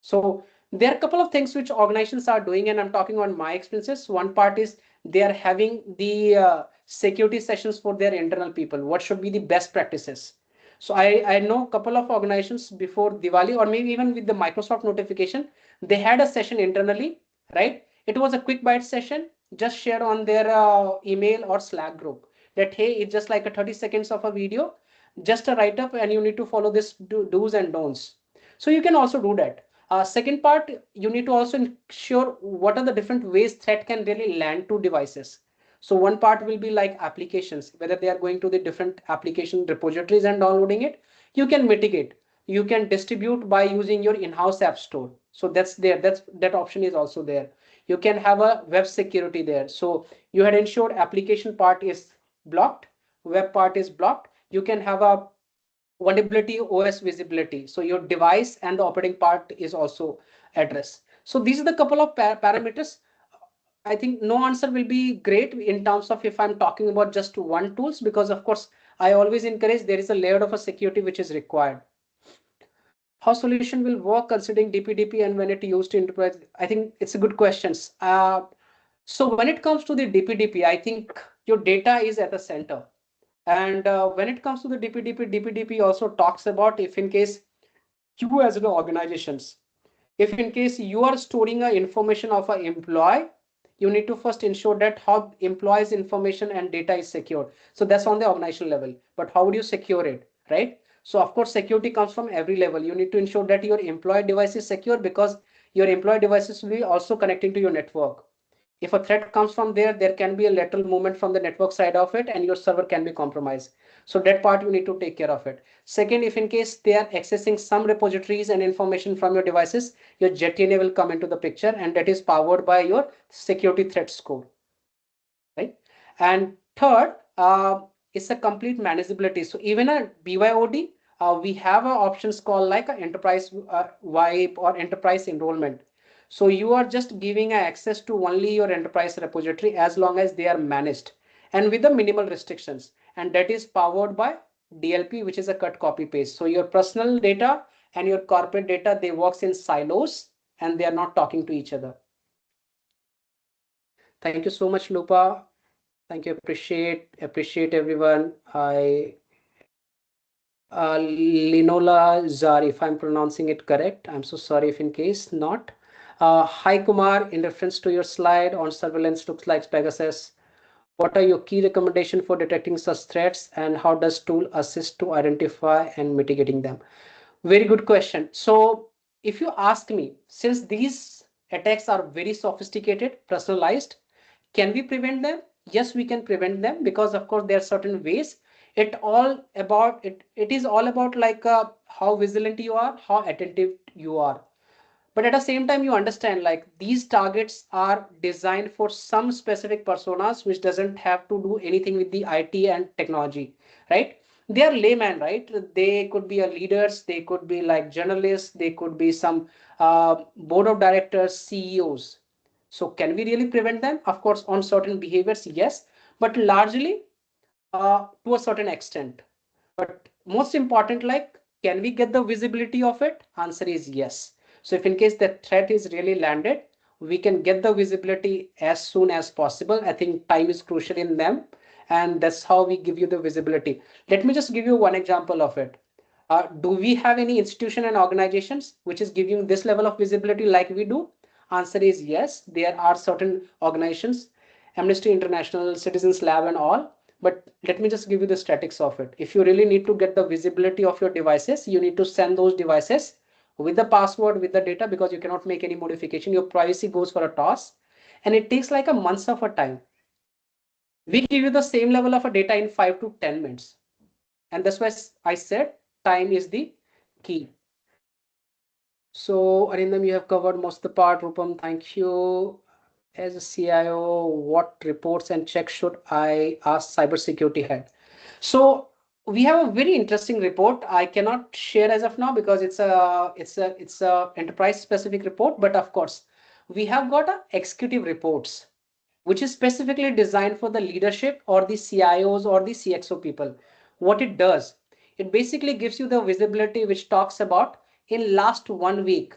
So there are a couple of things which organizations are doing, and I'm talking on my experiences. One part is they are having the security sessions for their internal people. What should be the best practices? So I know a couple of organizations before Diwali, or maybe even with the Microsoft notification, they had a session internally, right? It was a quick bite session, just shared on their email or Slack group that, hey, it's just like a 30 seconds of a video, just a write up, and you need to follow this do's and don'ts. So you can also do that. Second part, you need to also ensure what are the different ways threat can really land to devices. So one part will be like applications, whether they are going to the different application repositories and downloading it. You can mitigate. You can distribute by using your in-house app store. So that's there. That option is also there. You can have a web security there. So you had ensured application part is blocked, web part is blocked. You can have a vulnerability OS visibility. So your device and the operating part is also addressed. So these are the couple of parameters. I think no answer will be great in terms of if I'm talking about just one tools, because of course I always encourage there is a layer of a security which is required. How solution will work considering DPDP and when it used to enterprise? I think it's a good questions. So when it comes to the DPDP, I think your data is at the center. And when it comes to the DPDP also talks about if in case you as the organizations, if in case you are storing a information of an employee, you need to first ensure that how employees information and data is secure. So that's on the organizational level, but how would you secure it, right? So of course security comes from every level. You need to ensure that your employee device is secure, because your employee devices will be also connecting to your network. If a threat comes from there, there can be a lateral movement from the network side of it and your server can be compromised. So that part you need to take care of it. Second, if in case they are accessing some repositories and information from your devices, your JTNA will come into the picture, and that is powered by your security threat score, right? And third, is a complete manageability. So even a BYOD, we have options called like a enterprise wipe or enterprise enrollment. So you are just giving access to only your enterprise repository as long as they are managed and with the minimal restrictions. And that is powered by DLP, which is a cut copy paste. So your personal data and your corporate data, they works in silos and they are not talking to each other. Thank you so much, Lupa. Thank you. Appreciate everyone. Linola Zar, if I'm pronouncing it correct. I'm so sorry if in case not. Hi Kumar, in reference to your slide on surveillance looks like Pegasus. What are your key recommendations for detecting such threats, and how does tool assist to identify and mitigating them? Very good question. So if you ask me, since these attacks are very sophisticated, personalized, can we prevent them? Yes, we can prevent them, because of course there are certain ways. It is all about like how vigilant you are, how attentive you are. But at the same time, you understand like these targets are designed for some specific personas which doesn't have to do anything with the IT and technology, right? They are layman, right? They could be a leaders, they could be like journalists, they could be some board of directors, CEOs. So can we really prevent them? Of course, on certain behaviors, yes, but largely to a certain extent. But most important, like, can we get the visibility of it? Answer is yes. So if in case the threat is really landed, we can get the visibility as soon as possible. I think time is crucial in them, and that's how we give you the visibility. Let me just give you one example of it. Do we have any institution and organizations which is giving this level of visibility like we do? Answer is yes. There are certain organizations, Amnesty International, Citizens Lab and all. But let me just give you the statics of it. If you really need to get the visibility of your devices, you need to send those devices with the password, with the data, because you cannot make any modification. Your privacy goes for a toss, and it takes like a month of a time. We give you the same level of a data in 5 to 10 minutes. And that's why I said time is the key. So Arindam, you have covered most of the part. Rupam, thank you. As a CIO, what reports and checks should I ask cybersecurity head? So we have a very interesting report. I cannot share as of now because it's a enterprise specific report. But of course, we have got a executive reports, which is specifically designed for the leadership or the CIOs or the CXO people. What it does, it basically gives you the visibility which talks about in last 1 week,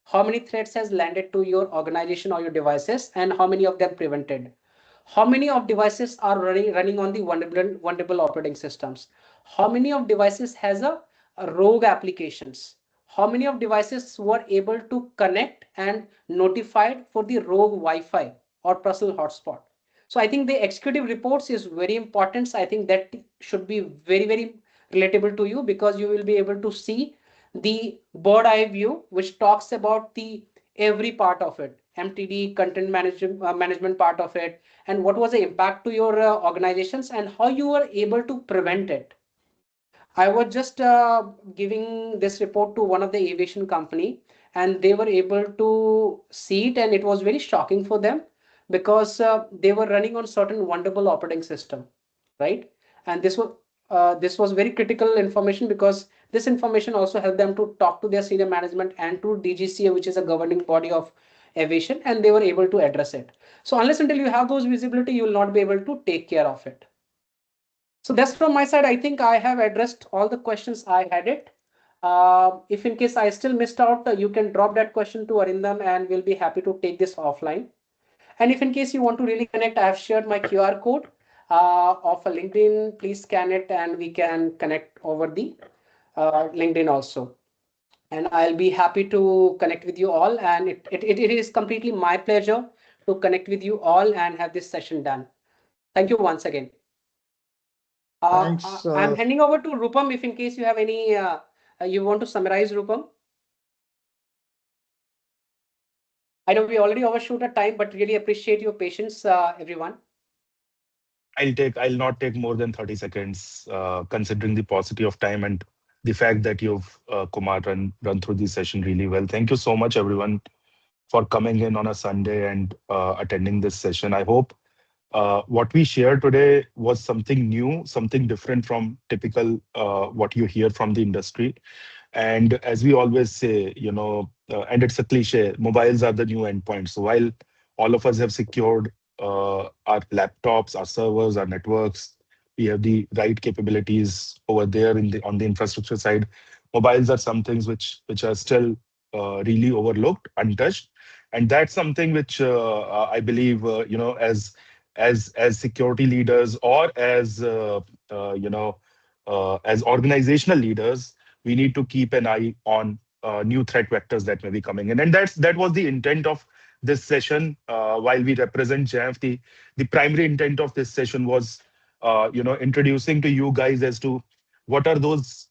how many threats has landed to your organization or your devices and how many of them prevented. How many of devices are running on the vulnerable operating systems? How many of devices has a rogue applications? How many of devices were able to connect and notified for the rogue Wi-Fi or personal hotspot? So I think the executive reports is very important. I think that should be very, very relatable to you, because you will be able to see the bird eye view, which talks about the every part of it, MTD, content management part of it, and what was the impact to your organizations and how you were able to prevent it. I was just giving this report to one of the aviation company, and they were able to see it, and it was very shocking for them because they were running on certain vulnerable operating system, right? And this was very critical information, because this information also helped them to talk to their senior management and to DGCA, which is a governing body of aviation, and they were able to address it. So unless until you have those visibility, you will not be able to take care of it. So that's from my side. I think I have addressed all the questions I had it. If in case I still missed out, you can drop that question to Arindam and we'll be happy to take this offline. And if in case you want to really connect, I have shared my QR code of a LinkedIn. Please scan it and we can connect over the LinkedIn also. And I'll be happy to connect with you all. And it is completely my pleasure to connect with you all and have this session done. Thank you once again. Thanks. I'm handing over to Rupam if in case you have any, you want to summarize, Rupam. I know we already overshoot our time, but really appreciate your patience, everyone. I'll not take more than 30 seconds, considering the paucity of time and the fact that you've, Kumar, run through this session really well. Thank you so much, everyone, for coming in on a Sunday and attending this session. I hope what we shared today was something new, something different from typical what you hear from the industry. And as we always say, and it's a cliche, mobiles are the new endpoints. So while all of us have secured our laptops, our servers, our networks, we have the right capabilities over there on the infrastructure side. Mobiles are some things which are still really overlooked, untouched, and that's something which I believe as security leaders or as organizational leaders, we need to keep an eye on new threat vectors that may be coming in. And that was the intent of this session. While we represent JAF, the primary intent of this session was, introducing to you guys as to what are those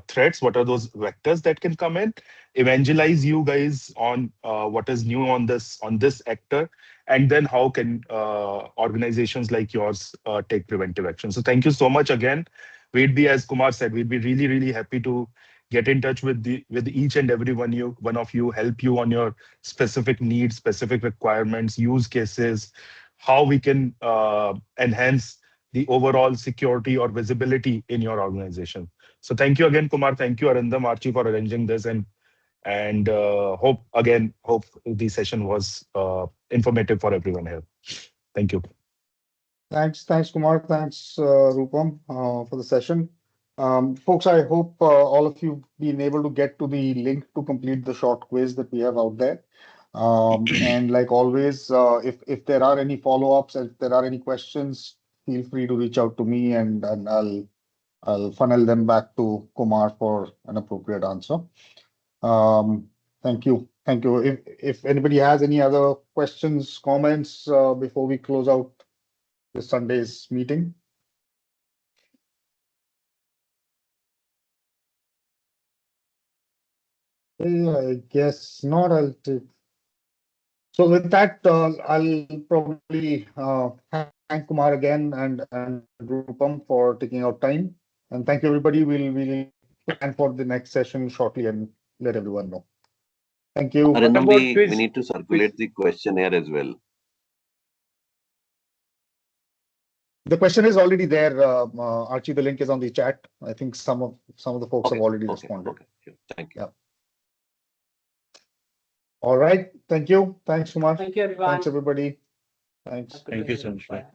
threats, what are those vectors that can come in, evangelize you guys on what is new on this actor, and then how can organizations like yours take preventive action. So thank you so much again. We'd be, as Kumar said, we'd be really, really happy to get in touch with each and every one of you, help you on your specific needs, specific requirements, use cases, how we can enhance the overall security or visibility in your organization. So thank you again, Kumar. Thank you, Arindam, Archie, for arranging this, and hope the session was informative for everyone here. Thank you. Thanks, Kumar. Thanks, Rupam, for the session. Folks, I hope all of you been able to get to the link to complete the short quiz that we have out there. And like always, if there are any follow-ups, if there are any questions, feel free to reach out to me, and I'll funnel them back to Kumar for an appropriate answer. Thank you. If anybody has any other questions, comments before we close out this Sunday's meeting. I guess not. So with that, I'll probably thank Kumar again and Rupam for taking out time. And thank you, everybody. We'll plan for the next session shortly and let everyone know. Thank you. Arindam, about we quiz? need to circulate the questionnaire as well. The question is already there, Archie. The link is on the chat. I think some of the folks have already responded. Okay, sure. Thank you. Yeah. All right. Thank you. Thanks, Kumar. Thank you, everyone. Thanks, everybody. Thanks. Thank you so much. Bye.